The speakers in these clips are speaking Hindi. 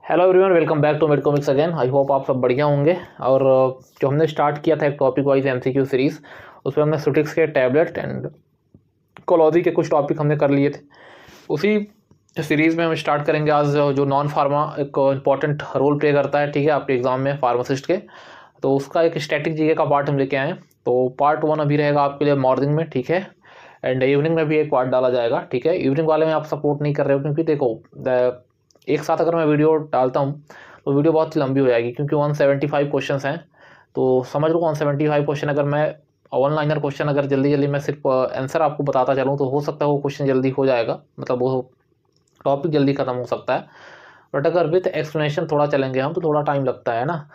Hello everyone, welcome back to Med Comics again. I hope आप सब बढ़िया होंगे। और जो हमने स्टार्ट किया था एक टॉपिक वाइज एमसीक्यू सीरीज़, उसमें हमने स्टैटिस्टिक्स के टैबलेट एंड कोलॉजी के कुछ टॉपिक हमने कर लिए थे। उसी सीरीज़ में हम स्टार्ट करेंगे आज जो नॉन फार्मा एक इम्पॉर्टेंट रोल प्ले करता है, ठीक है, आपके एग्ज़ाम में फार्मासिस्ट के। तो उसका एक स्टैटिक जीके का पार्ट हम लेके आए हैं। तो पार्ट 1 अभी रहेगा आपके लिए मॉर्निंग में, ठीक है, एंड इवनिंग में भी एक पार्ट डाला जाएगा, ठीक है। इवनिंग वाले में आप सपोर्ट नहीं कर रहे हो क्योंकि देखो एक साथ अगर मैं वीडियो डालता हूँ तो वीडियो बहुत लंबी हो जाएगी, क्योंकि 175 क्वेश्चंस हैं। तो समझ लो 175 क्वेश्चन अगर मैं वन लाइनर क्वेश्चन अगर जल्दी जल्दी मैं सिर्फ आंसर आपको बताता चलूँ तो हो सकता है वो क्वेश्चन जल्दी हो जाएगा, मतलब वो टॉपिक जल्दी ख़त्म हो सकता है। बट अगर विथ एक्सप्लेनेशन थोड़ा चलेंगे हम तो थोड़ा टाइम लगता है ना।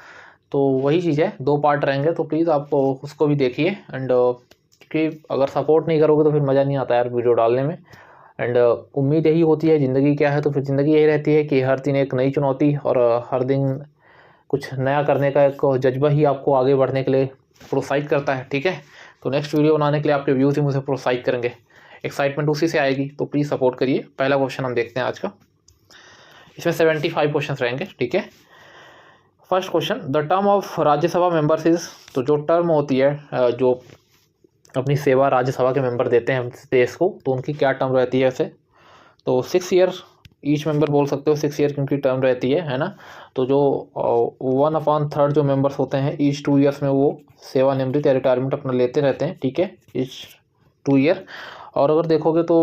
तो वही चीज़ है, 2 पार्ट रहेंगे, तो प्लीज़ आप उसको भी देखिए। एंड क्योंकि अगर सपोर्ट नहीं करोगे तो फिर मज़ा नहीं आता यार वीडियो डालने में। एंड उम्मीद यही होती है, ज़िंदगी क्या है, तो फिर ज़िंदगी यही रहती है कि हर दिन एक नई चुनौती और हर दिन कुछ नया करने का एक जज्बा ही आपको आगे बढ़ने के लिए प्रोत्साहित करता है, ठीक है। तो नेक्स्ट वीडियो बनाने के लिए आपके व्यूज़ ही मुझे प्रोत्साहित करेंगे, एक्साइटमेंट उसी से आएगी। तो प्लीज़ सपोर्ट करिए। पहला क्वेश्चन हम देखते हैं आज का। इसमें 75 क्वेश्चन रहेंगे, ठीक है। First question, the term of Rajya Sabha members is, तो जो टर्म होती है जो अपनी सेवा राज्यसभा के मेंबर देते हैं देश को, तो उनकी क्या टर्म रहती है ऐसे। तो 6 ईयर ईच मेंबर बोल सकते हो, 6 ईयर की उनकी टर्म रहती है ना। तो जो 1/3 जो मेंबर्स होते हैं ईच 2 ईयर्स में वो सेवानिवृत्ति या रिटायरमेंट अपना लेते रहते हैं, ठीक है, ईच 2 ईयर। और अगर देखोगे तो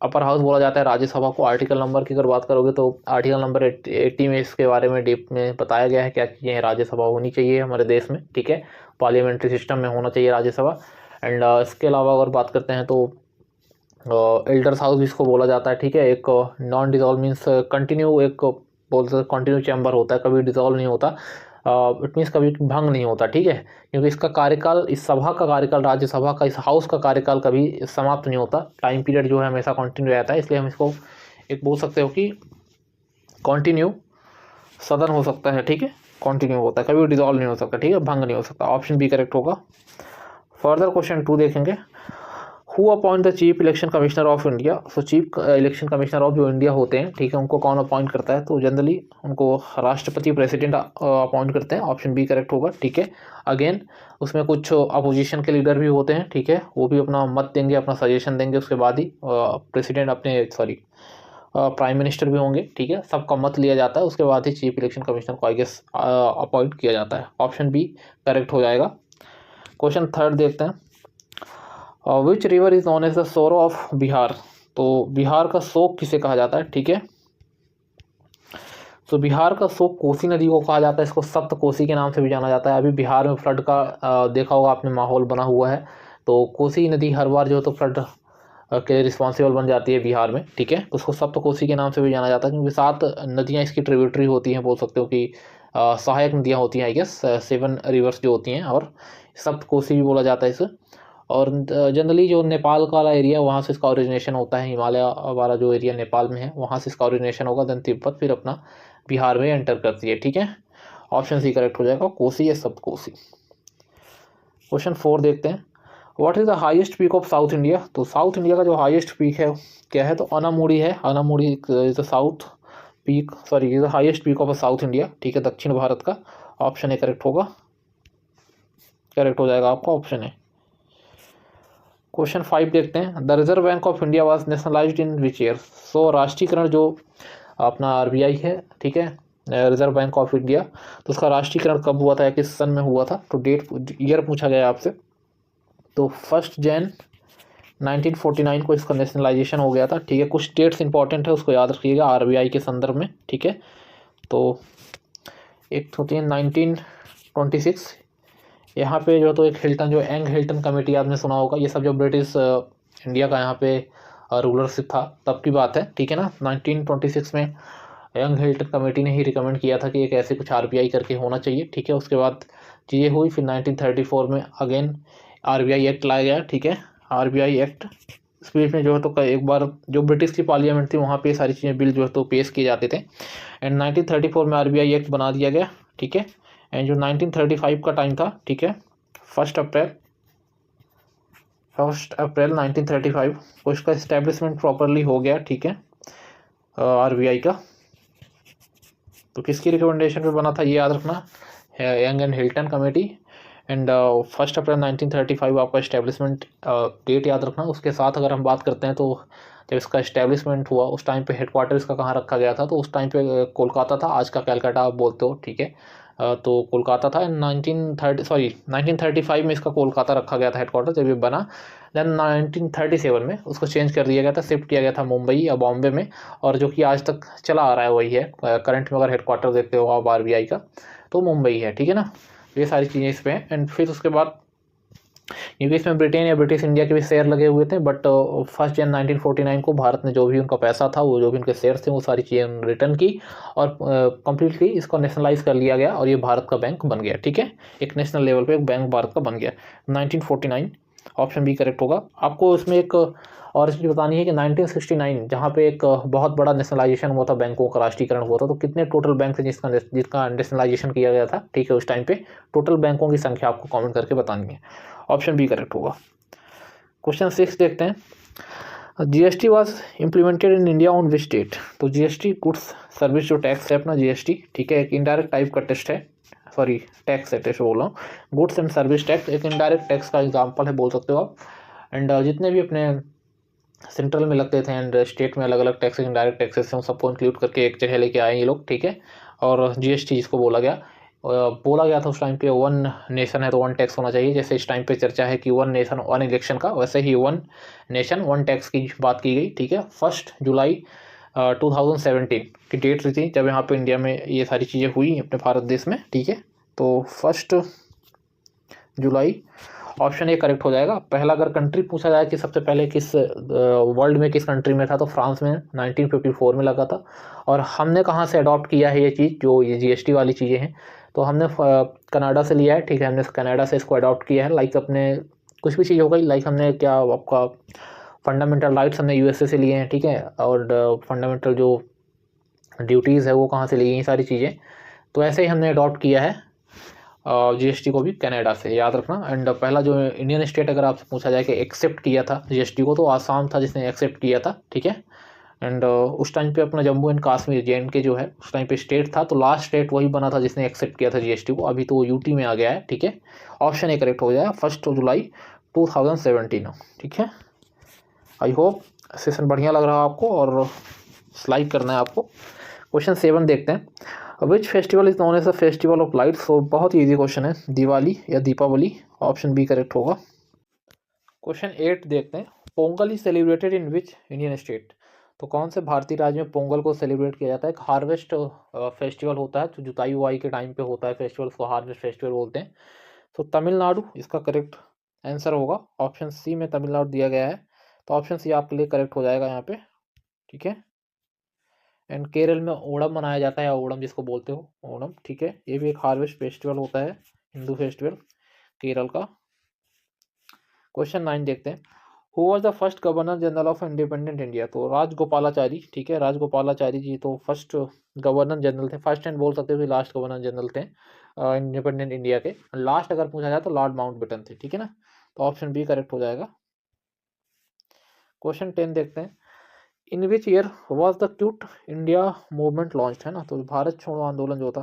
अपर हाउस बोला जाता है राज्यसभा को। आर्टिकल नंबर की अगर बात करोगे तो आर्टिकल नंबर 80 में इसके बारे में डीप में बताया गया है क्या चीज़ें राज्यसभा होनी चाहिए हमारे देश में, ठीक है। पार्लियामेंट्री सिस्टम में होना चाहिए राज्यसभा। एंड इसके अलावा अगर बात करते हैं तो एल्डर्स हाउस भी इसको बोला जाता है, ठीक है। एक नॉन डिजॉल्व मीन्स कंटिन्यू, एक बोलते हैं कंटिन्यू चैम्बर होता है, कभी डिजॉल्व नहीं होता। इट मीन्स कभी भंग नहीं होता, ठीक है, क्योंकि इसका कार्यकाल, इस सभा का कार्यकाल, राज्यसभा का, इस हाउस का कार्यकाल कभी समाप्त नहीं होता। टाइम पीरियड जो है हमेशा कंटिन्यू रहता है, इसलिए हम इसको एक बोल सकते हो कि कंटिन्यू सदन हो सकता है, ठीक है, कंटिन्यू होता है, कभी डिजॉल्व नहीं हो सकता, ठीक है, भंग नहीं हो सकता। ऑप्शन बी करेक्ट होगा। फर्दर क्वेश्चन 2 देखेंगे। Who appoint the chief election commissioner of India. So chief election commissioner of जो इंडिया होते हैं, ठीक है, उनको कौन अपॉइंट करता है। तो जनरली उनको राष्ट्रपति प्रेसिडेंट अपॉइंट करते हैं। ऑप्शन बी करेक्ट होगा, ठीक है। अगेन उसमें कुछ अपोजिशन के लीडर भी होते हैं, ठीक है, वो भी अपना मत देंगे, अपना सजेशन देंगे, उसके बाद ही प्रेसिडेंट अपने प्राइम मिनिस्टर भी होंगे, ठीक है, सबका मत लिया जाता है, उसके बाद ही चीफ इलेक्शन कमिश्नर को आई गेस अपॉइंट किया जाता है। ऑप्शन बी करेक्ट हो जाएगा। क्वेश्चन 3 देखते हैं। Which river is known as the sorrow of Bihar. तो बिहार का शोक किसे कहा जाता है, ठीक है। तो बिहार का शोक कोसी नदी को कहा जाता है, इसको सप्त कोसी के नाम से भी जाना जाता है। अभी बिहार में फ्लड का देखा होगा आपने, माहौल बना हुआ है। तो कोसी नदी हर बार जो है तो फ्लड के रिस्पॉन्सिबल बन जाती है बिहार में, ठीक है। तो उसको सप्त कोसी के नाम से भी जाना जाता है, क्योंकि 7 नदियाँ इसकी ट्रिब्यूटरी होती हैं, बोल सकते हो कि सहायक नदियाँ होती हैं, आई गेस 7 रिवर्स जो होती हैं, और सप्त कोसी भी बोला जाता है इसे। और जनरली जो नेपाल का वाला एरिया वहाँ से इसका ओरिजिनेशन होता है, हिमालय वाला जो एरिया नेपाल में है वहाँ से इसका ओरिजिनेशन होगा, देन तिब्बत, फिर अपना बिहार में एंटर करती है, ठीक है। ऑप्शन सी करेक्ट हो जाएगा, कोसी या सप्त कोसी। क्वेश्चन 4 देखते हैं। What is the highest peak of south India. तो साउथ इंडिया का जो हाईएस्ट पीक है क्या है, तो अनामुड़ी है। Anamudi is the south peak, sorry is the highest peak of south India, ठीक है, दक्षिण भारत का। ऑप्शन ए करेक्ट होगा, करेक्ट हो जाएगा आपका ऑप्शन ए। क्वेश्चन 5 देखते हैं। The Reserve Bank of India was nationalised in which year. So राष्ट्रीयकरण जो अपना आरबीआई है, ठीक है, रिजर्व बैंक ऑफ इंडिया, तो उसका राष्ट्रीयकरण कब हुआ था, किस सन में हुआ था। तो डेट ईयर पूछा गया आपसे। तो 1 जनवरी 1949 को इसका नेशनलाइजेशन हो गया था, ठीक है। कुछ डेट्स इंपॉर्टेंट है, उसको याद रखिएगा आरबीआई के संदर्भ में, ठीक है। तो एक होती है 1926, यहाँ पे जो तो एक हिल्टन, जो यंग हिल्टन कमेटी आपने सुना होगा, ये सब जो ब्रिटिश इंडिया का यहाँ पे रूलरशिप था तब की बात है, ठीक है ना। 1926 में यंग हिल्टन कमेटी ने ही रिकमेंड किया था कि एक ऐसे कुछ आरबीआई करके होना चाहिए, ठीक है। उसके बाद चीज़ें हुई, फिर 1934 में अगेन आरबीआई एक्ट लाया गया, ठीक है, आरबीआई एक्ट। इस बीच में जो है तो एक बार जो ब्रिटिश की पार्लियामेंट थी वहाँ पे सारी चीज़ें बिल जो है तो पेश किए जाते थे। एंड 1934 में आरबीआई एक्ट बना दिया गया, ठीक है। एंड जो 1935 का टाइम था, ठीक है, 1 अप्रैल 1935 को इसका इस्टेब्लिशमेंट प्रॉपरली हो गया, ठीक है, आरबीआई का। तो किसकी रिकमेंडेशन पे बना था ये याद रखना, young and Hilton committee. And 1 अप्रैल 1935 आपका इस्टेब्लिशमेंट डेट याद रखना। उसके साथ अगर हम बात करते हैं तो जब इसका इस्टेब्लिशमेंट हुआ उस टाइम पे हेडक्वार्टर इसका कहाँ रखा गया था, तो उस टाइम पे कोलकाता था, आज का कैलकाटा आप बोलते हो, ठीक है। तो कोलकाता था। 1935 में इसका कोलकाता रखा गया था हेडक्वार्टर जब ये बना। देन 1937 में उसको चेंज कर दिया गया था, शिफ्ट किया गया था मुंबई या बॉम्बे में, और जो कि आज तक चला आ रहा है वही है। करंट में अगर हेडक्वार्टर देखते हो आप आरबीआई का तो मुंबई है, ठीक है ना। ये सारी चीज़ें इस पर हैं। एंड फिर उसके बाद क्योंकि इसमें ब्रिटेन या ब्रिटिश इंडिया के भी शेयर लगे हुए थे, बट 1 जनवरी 1949 को भारत ने जो भी उनका पैसा था, वो जो भी उनके शेयर थे, वो सारी चीज़ें रिटर्न की और कम्प्लीटली इसको नेशनलाइज कर लिया गया और ये भारत का बैंक बन गया, ठीक है। एक नेशनल लेवल पे एक बैंक भारत का बन गया 1949। ऑप्शन बी करेक्ट होगा। आपको इसमें एक और चीज़ बतानी है कि 1969 जहाँ पे एक बहुत बड़ा नेशनलाइजेशन हुआ था, बैंकों का राष्ट्रीयकरण हुआ था, तो कितने टोटल बैंक थे जिसका नेशनलाइजेशन किया गया था, ठीक है, उस टाइम पे टोटल बैंकों की संख्या आपको कमेंट करके बतानी है। ऑप्शन बी करेक्ट होगा। क्वेश्चन 6 देखते हैं। GST was implemented in India on which date. तो जीएसटी गुड्स सर्विस जो टैक्स है अपना जीएसटी, ठीक है, एक इनडायरेक्ट टाइप का टेस्ट है, सॉरी टैक्स है, टेस्ट बोल रहा हूँ। गुड्स एंड सर्विस टैक्स एक इनडायरेक्ट टैक्स का एग्जाम्पल है, बोल सकते हो आप। एंड जितने भी अपने सेंट्रल में लगते थे एंड स्टेट में अलग अलग टैक्स इनडायरेक्ट टैक्सेस हैं, सबको इंक्लूड करके एक जगह लेके आए ये लोग, ठीक है। और जीएसटी जिसको बोला गया था उस टाइम पे, वन नेशन है तो वन टैक्स होना चाहिए। जैसे इस टाइम पे चर्चा है कि वन नेशन वन इलेक्शन का, वैसे ही वन नेशन वन टैक्स की बात की गई, ठीक है। 1 जुलाई 2017 की डेट रही थी जब यहाँ पे इंडिया में ये सारी चीज़ें हुई अपने भारत देश में, ठीक है। तो 1 जुलाई, ऑप्शन ए करेक्ट हो जाएगा। पहला अगर कंट्री पूछा जाए कि सबसे पहले किस वर्ल्ड में किस कंट्री में था, तो फ्रांस में 1954 में लगा था। और हमने कहाँ से अडॉप्ट किया है ये चीज़, जो ये जीएसटी वाली चीज़ें हैं, तो हमने कनाडा से लिया है, ठीक है। हमने कनाडा से इसको अडॉप्ट किया है। लाइक अपने कुछ भी चीज़ हो गई, लाइक हमने क्या आपका फंडामेंटल राइट्स हमने यूएसए से लिए हैं, ठीक है। और फंडामेंटल जो ड्यूटीज़ है वो कहाँ से ली गई, सारी चीज़ें। तो ऐसे ही हमने अडॉप्ट किया है जीएसटी को भी कनाडा से, याद रखना। एंड पहला जो इंडियन स्टेट अगर आपसे पूछा जाए कि एक्सेप्ट किया था जीएसटी को, तो आसाम था जिसने एक्सेप्ट किया था, ठीक है। एंड उस टाइम पे अपना जम्मू एंड कश्मीर JNK जो है उस टाइम पे स्टेट था, तो लास्ट स्टेट वही बना था जिसने एक्सेप्ट किया था जीएसटी को। अभी तो वो यूटी में आ गया है, ठीक है। ऑप्शन ए करेक्ट हो जाएगा 1 जुलाई 2017, ठीक है। आई होप सेशन बढ़िया लग रहा है आपको और लाइक करना है आपको। क्वेश्चन 7 देखते हैं। Which festival is known as the festival of lights. तो बहुत ही ईजी क्वेश्चन है, दिवाली या दीपावली। ऑप्शन बी करेक्ट होगा। क्वेश्चन 8 देखते हैं। Pongal is celebrated in which Indian state. तो कौन से भारतीय राज्य में पोंगल को सेलिब्रेट किया जाता है। एक हार्वेस्ट फेस्टिवल होता है, तो जुताई उवाई के टाइम पे होता है फेस्टिवल, उसको हार्वेस्ट फेस्टिवल बोलते हैं। तो तमिलनाडु इसका करेक्ट आंसर होगा। ऑप्शन सी में तमिलनाडु दिया गया है, तो ऑप्शन सी आपके लिए करेक्ट हो जाएगा यहाँ पे, ठीक है। एंड केरल में ओणम मनाया जाता है, या ओणम जिसको बोलते हो, ओणम, ठीक है। ये भी एक हार्वेस्ट फेस्टिवल होता है, हिंदू फेस्टिवल केरल का। क्वेश्चन 9 देखते हैं। Who was the first governor general of independent India. तो राजगोपालाचारी, ठीक है, राजगोपालाचारी जी तो फर्स्ट गवर्नर जनरल थे, फर्स्ट एंड बोल सकते हो, लास्ट गवर्नर जनरल थे इंडिपेंडेंट इंडिया के। लास्ट अगर पूछा जाए तो लॉर्ड माउंटबेटन थे, ठीक है ना। तो ऑप्शन बी करेक्ट हो जाएगा। क्वेश्चन 10 देखते हैं। In which year was the Quit India Movement launch, है ना। तो भारत छोड़ो आंदोलन जो था,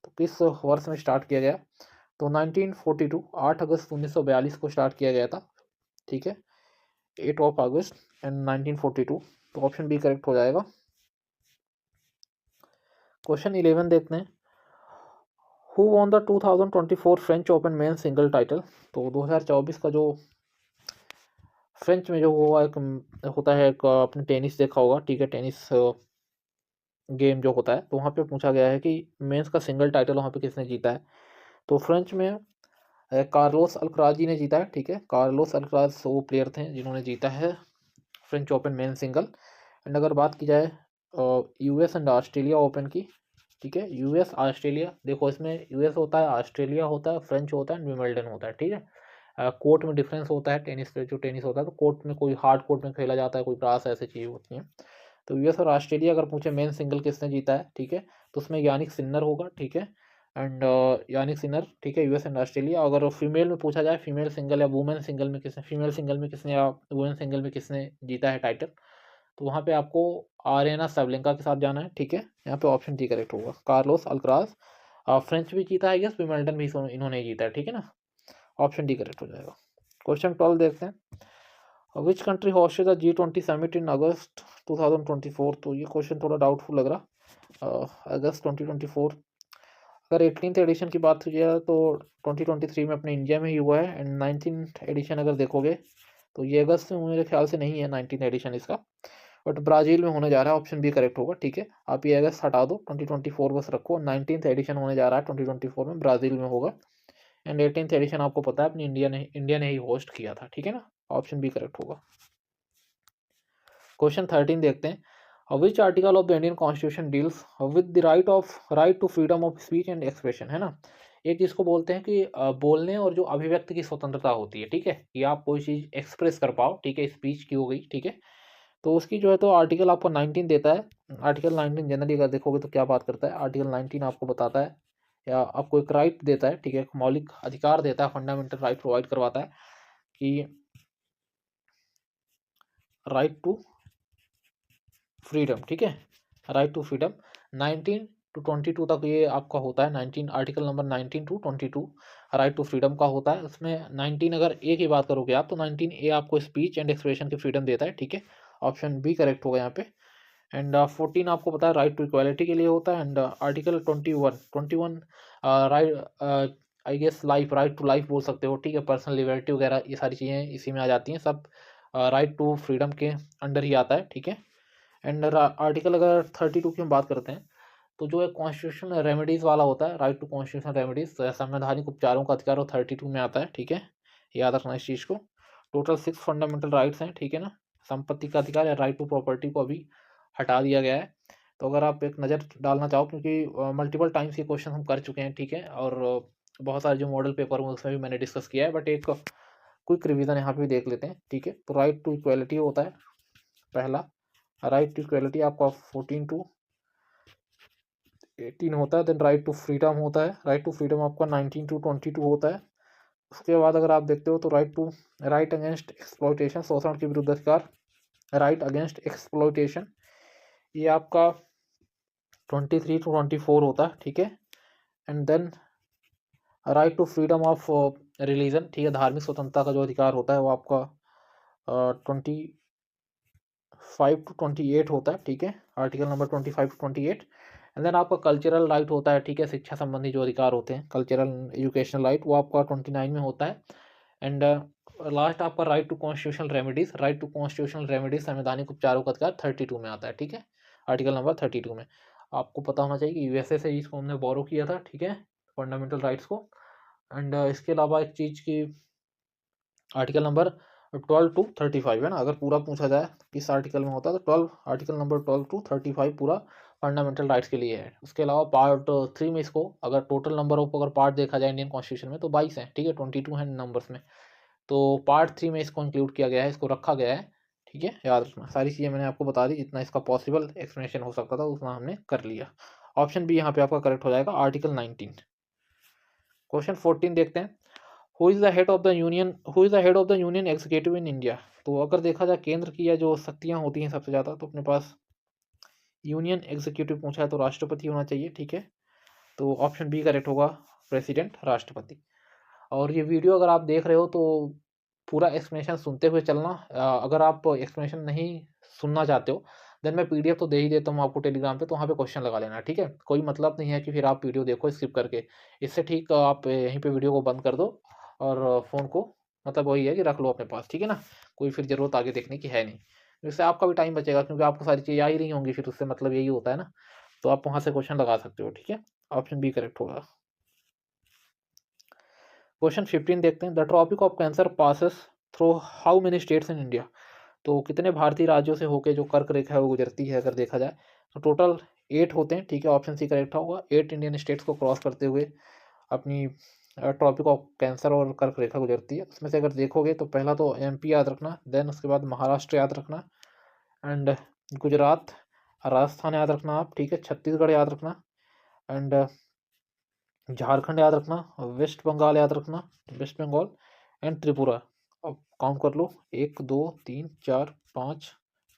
तो किस वर्ष में स्टार्ट किया गया। तो 1942, 8 अगस्त 1942 को स्टार्ट किया गया था, ठीक है। 8 अगस्त एंड 1942, तो ऑप्शन बी करेक्ट हो जाएगा। क्वेश्चन 11 देखते हैं। Who won the 2024 French open men single title. तो 2024 का जो फ्रेंच में जो हुआ एक होता है, एक आपने टेनिस देखा होगा, ठीक है, टेनिस गेम जो होता है, तो वहाँ पे पूछा गया है कि मेंस का सिंगल टाइटल वहाँ पे किसने जीता है। तो फ्रेंच में कार्लोस अल्कराज जी ने जीता है, ठीक है। कार्लोस अल्कराज वो प्लेयर थे जिन्होंने जीता है French open men single. And अगर बात की जाए यूएस एंड ऑस्ट्रेलिया ओपन की, ठीक है, यूएस ऑस्ट्रेलिया, देखो इसमें यूएस होता है, ऑस्ट्रेलिया होता है, फ्रेंच होता है, विंबलडन होता है, ठीक है। कोर्ट में डिफरेंस होता है, टेनिस जो टेनिस होता है तो कोर्ट में कोई हार्ड कोर्ट में खेला जाता है, कोई ग्रास ऐसी चीज़ होती है। तो यूएस और ऑस्ट्रेलिया अगर पूछे मेन सिंगल किसने जीता है, ठीक है, तो उसमें यानिक सिन्नर होगा, ठीक है। एंड यानिक सिन्नर, ठीक है, यूएस एंड ऑस्ट्रेलिया। अगर फीमेल में पूछा जाए, फीमेल सिंगल या वुमेन सिंगल में किसने, फीमेल सिंगल में किसने या वुमेन सिंगल में किसने जीता है टाइटल, तो वहाँ पे आपको आरेना सबलेंका के साथ जाना है, ठीक है। यहाँ पे ऑप्शन डी करेक्ट होगा। कार्लोस अल्कराज फ्रेंच भी जीता है, यस विंबलडन भी इन्होंने जीता है, ठीक है ना। ऑप्शन डी करेक्ट हो जाएगा। क्वेश्चन 12 देखते हैं। Which country hosted the G20 summit in August 2024। तो ये क्वेश्चन थोड़ा डाउटफुल लग रहा। अगस्त 2024, अगर 18th एडिशन की बात हुई है तो 2023 में अपने इंडिया में ही हुआ है। एंड 19th एडिशन अगर देखोगे तो ये अगस्त में मेरे ख्याल से नहीं है 19th एडिशन इसका, बट ब्राज़ील में होने जा रहा है। ऑप्शन बी करेक्ट होगा, ठीक है। आप ये अगस्त हटा दो, 2024 बस रखो। 19th एडिशन होने जा रहा है 2024 में, ब्राज़ील में होगा। एंड 18th एडिशन आपको पता है अपनी इंडिया ने ही होस्ट किया था, ठीक है ना। ऑप्शन बी करेक्ट होगा। क्वेश्चन 13 देखते हैं। Which article of the Indian constitution deals with the right to freedom of speech and expression, है ना। एक जिसको बोलते हैं कि बोलने और जो अभिव्यक्ति की स्वतंत्रता होती है, ठीक है, कि आप कोई चीज़ एक्सप्रेस कर पाओ, ठीक है, स्पीच की हो गई, ठीक है। तो उसकी जो है तो आर्टिकल आपको 19 देता है। आर्टिकल 19 जनरली अगर देखोगे तो क्या बात करता है, आर्टिकल 19 आपको बताता है या आपको एक राइट देता है, ठीक है, एक मौलिक अधिकार देता है, फंडामेंटल राइट प्रोवाइड करवाता है कि राइट टू फ्रीडम, ठीक है, राइट टू फ्रीडम। 19 to 22 तक ये आपका होता है। 19 article number 19 to 22 right to freedom का होता है। उसमें 19 अगर ए की बात करोगे आप तो 19 ए आपको स्पीच एंड एक्सप्रेशन की फ्रीडम देता है, ठीक है। ऑप्शन बी करेक्ट होगा यहाँ पे। एंड 14 आपको पता है राइट टू इक्वालिटी के लिए होता है। And article 21 right I guess life, right to life बोल सकते हो, ठीक है। पर्सनल लिबर्टी वगैरह ये सारी चीज़ें इसी में आ जाती हैं, सब राइट टू फ्रीडम के अंडर ही आता है, ठीक है। एंड आर्टिकल अगर 32 की हम बात करते हैं तो जो है कॉन्स्टिट्यूशनल रेमेडीज़ वाला होता है, राइट टू कॉन्स्टिट्यूशनल रेमेडीज, संवैधानिक उपचारों का अधिकार, वो 32 में आता है, ठीक है। याद रखना इस चीज़ को। टोटल 6 फंडामेंटल राइट्स हैं, ठीक है ना। संपत्ति का अधिकार या राइट टू प्रॉपर्टी को अभी हटा दिया गया है। तो अगर आप एक नज़र डालना चाहो, क्योंकि मल्टीपल टाइम्स ये क्वेश्चन हम कर चुके हैं, ठीक है, और बहुत सारे जो मॉडल पेपर में उसमें भी मैंने डिस्कस किया है, बट एक क्विक रिवीजन यहाँ पे भी देख लेते हैं, ठीक है। तो राइट टू इक्वलिटी होता है पहला, राइट टू इक्वलिटी आपका 14 to 18 होता है। देन राइट टू फ्रीडम होता है, राइट टू फ्रीडम आपका 19 to 22 होता है। उसके बाद अगर आप देखते हो तो राइट अगेंस्ट एक्सप्लॉइटेशन, शोषण के विरुद्ध अधिकार, राइट अगेंस्ट एक्सप्लॉइटेशन, ये आपका 23 to 24 होता है, ठीक है। And then right to freedom of religion, ठीक है, धार्मिक स्वतंत्रता का जो अधिकार होता है वो आपका 25 to 28 होता है, ठीक है। Article number 25 to 28। And then आपका कल्चरल राइट होता है, ठीक है, शिक्षा संबंधी जो अधिकार होते हैं, कल्चरल एजुकेशनल राइट, वो आपका 29 में होता है। एंड लास्ट आपका right to constitutional remedies, right to constitutional remedies, संवैधानिक उपचारों का अधिकार 32 में आता है, ठीक है। आर्टिकल नंबर 32 में आपको पता होना चाहिए कि यूएसए से इसको हमने बोरो किया था, ठीक है, फंडामेंटल राइट्स को। एंड इसके अलावा एक चीज़ की आर्टिकल नंबर 12 to 35 है ना, अगर पूरा पूछा जाए किस आर्टिकल में होता है तो 12, आर्टिकल नंबर 12 to 35 पूरा फंडामेंटल राइट्स के लिए है। उसके अलावा पार्ट 3 में इसको अगर टोटल नंबर ऑफ अगर पार्ट देखा जाए इंडियन कॉन्स्टिट्यूशन में तो 22 है, ठीक है, 22 है नंबर्स में। तो पार्ट 3 में इसको इंक्लूड किया गया है, इसको रखा गया है, ठीक है। याद रखना, सारी चीज़ें मैंने आपको बता दी, जितना इसका पॉसिबल एक्सप्लेनेशन हो सकता था उतना हमने कर लिया। ऑप्शन बी यहाँ पे आपका करेक्ट हो जाएगा, आर्टिकल 19। क्वेश्चन 14 देखते हैं। Who is the head of the union, who is the head of the union executive in India. तो अगर देखा जाए केंद्र की या जो शक्तियाँ होती हैं सबसे ज़्यादा, तो अपने पास यूनियन एग्जीक्यूटिव पूछा है तो राष्ट्रपति होना चाहिए, ठीक है। तो ऑप्शन बी करेक्ट होगा, प्रेसिडेंट, राष्ट्रपति। और ये वीडियो अगर आप देख रहे हो तो पूरा एक्सप्लेनेशन सुनते हुए चलना। अगर आप एक्सप्लेनेशन नहीं सुनना चाहते हो देन मैं पीडीएफ तो दे ही देता हूँ आपको टेलीग्राम पे, तो वहाँ पे क्वेश्चन लगा लेना, ठीक है। कोई मतलब नहीं है कि फिर आप वीडियो देखो स्किप करके। इससे ठीक आप यहीं पे वीडियो को बंद कर दो और फ़ोन को, मतलब वही है कि रख लो अपने पास, ठीक है ना। कोई फिर ज़रूरत आगे देखने की है नहीं। इससे आपका भी टाइम बचेगा, क्योंकि आपको सारी चीज़ें आ ही रही होंगी, फिर उससे मतलब यही होता है ना। तो आप वहाँ से क्वेश्चन लगा सकते हो, ठीक है। ऑप्शन बी करेक्ट होगा। क्वेश्चन 15 देखते हैं। The Tropic of Cancer passes through how many states in India. तो कितने भारतीय राज्यों से होकर जो कर्क रेखा है वो गुजरती है अगर देखा जाए तो टोटल 8 होते हैं, ठीक है। ऑप्शन सी करेक्ट होगा, 8 इंडियन स्टेट्स को क्रॉस करते हुए अपनी ट्रॉपिक ऑफ कैंसर और कर्क रेखा गुजरती है। उसमें से अगर देखोगे तो पहला तो एमपी याद रखना, देन उसके बाद महाराष्ट्र याद रखना, एंड गुजरात, राजस्थान याद रखना आप, ठीक है, छत्तीसगढ़ याद रखना, एंड झारखंड याद रखना, वेस्ट बंगाल याद रखना, वेस्ट बंगाल, एंड त्रिपुरा। अब काउंट कर लो, 1 2 3 4 5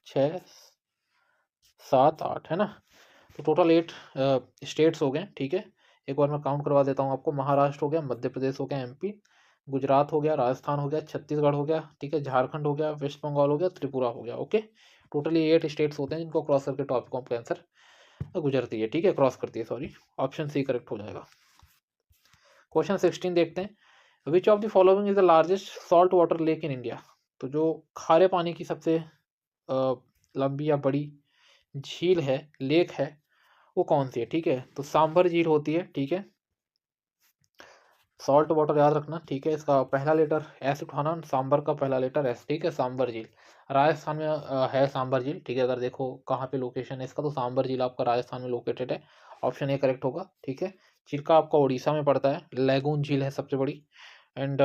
6 7 8 है ना। तो टोटल 8 स्टेट्स हो गए, ठीक है। एक बार मैं काउंट करवा देता हूँ आपको। महाराष्ट्र हो गया, मध्य प्रदेश हो गया, एमपी, गुजरात हो गया, राजस्थान हो गया, छत्तीसगढ़ हो गया, ठीक है, झारखंड हो गया, वेस्ट बंगाल हो गया, त्रिपुरा हो गया। ओके, टोटली 8 स्टेट्स होते हैं जिनको क्रॉस करके टॉप का आंसर गुजरती है, ठीक है, क्रॉस करती है, सॉरी। ऑप्शन सी करेक्ट हो जाएगा। क्वेश्चन 16 देखते हैं। Which of the following is the largest salt water lake in India. तो जो खारे पानी की सबसे लंबी या बड़ी झील है, लेक है, वो कौन सी है, ठीक है। तो सांभर झील होती है, ठीक है। सॉल्ट वाटर याद रखना, ठीक है। इसका पहला लेटर एस उठाना, सांभर का पहला लेटर एस, ठीक है। सांभर झील राजस्थान में है, सांभर झील, ठीक है। अगर देखो कहाँ पे लोकेशन है इसका, तो सांभर झील आपका राजस्थान में लोकेटेड है। ऑप्शन ए करेक्ट होगा, ठीक है। चिल्का आपका उड़ीसा में पड़ता है। लैगून झील है सबसे बड़ी। एंड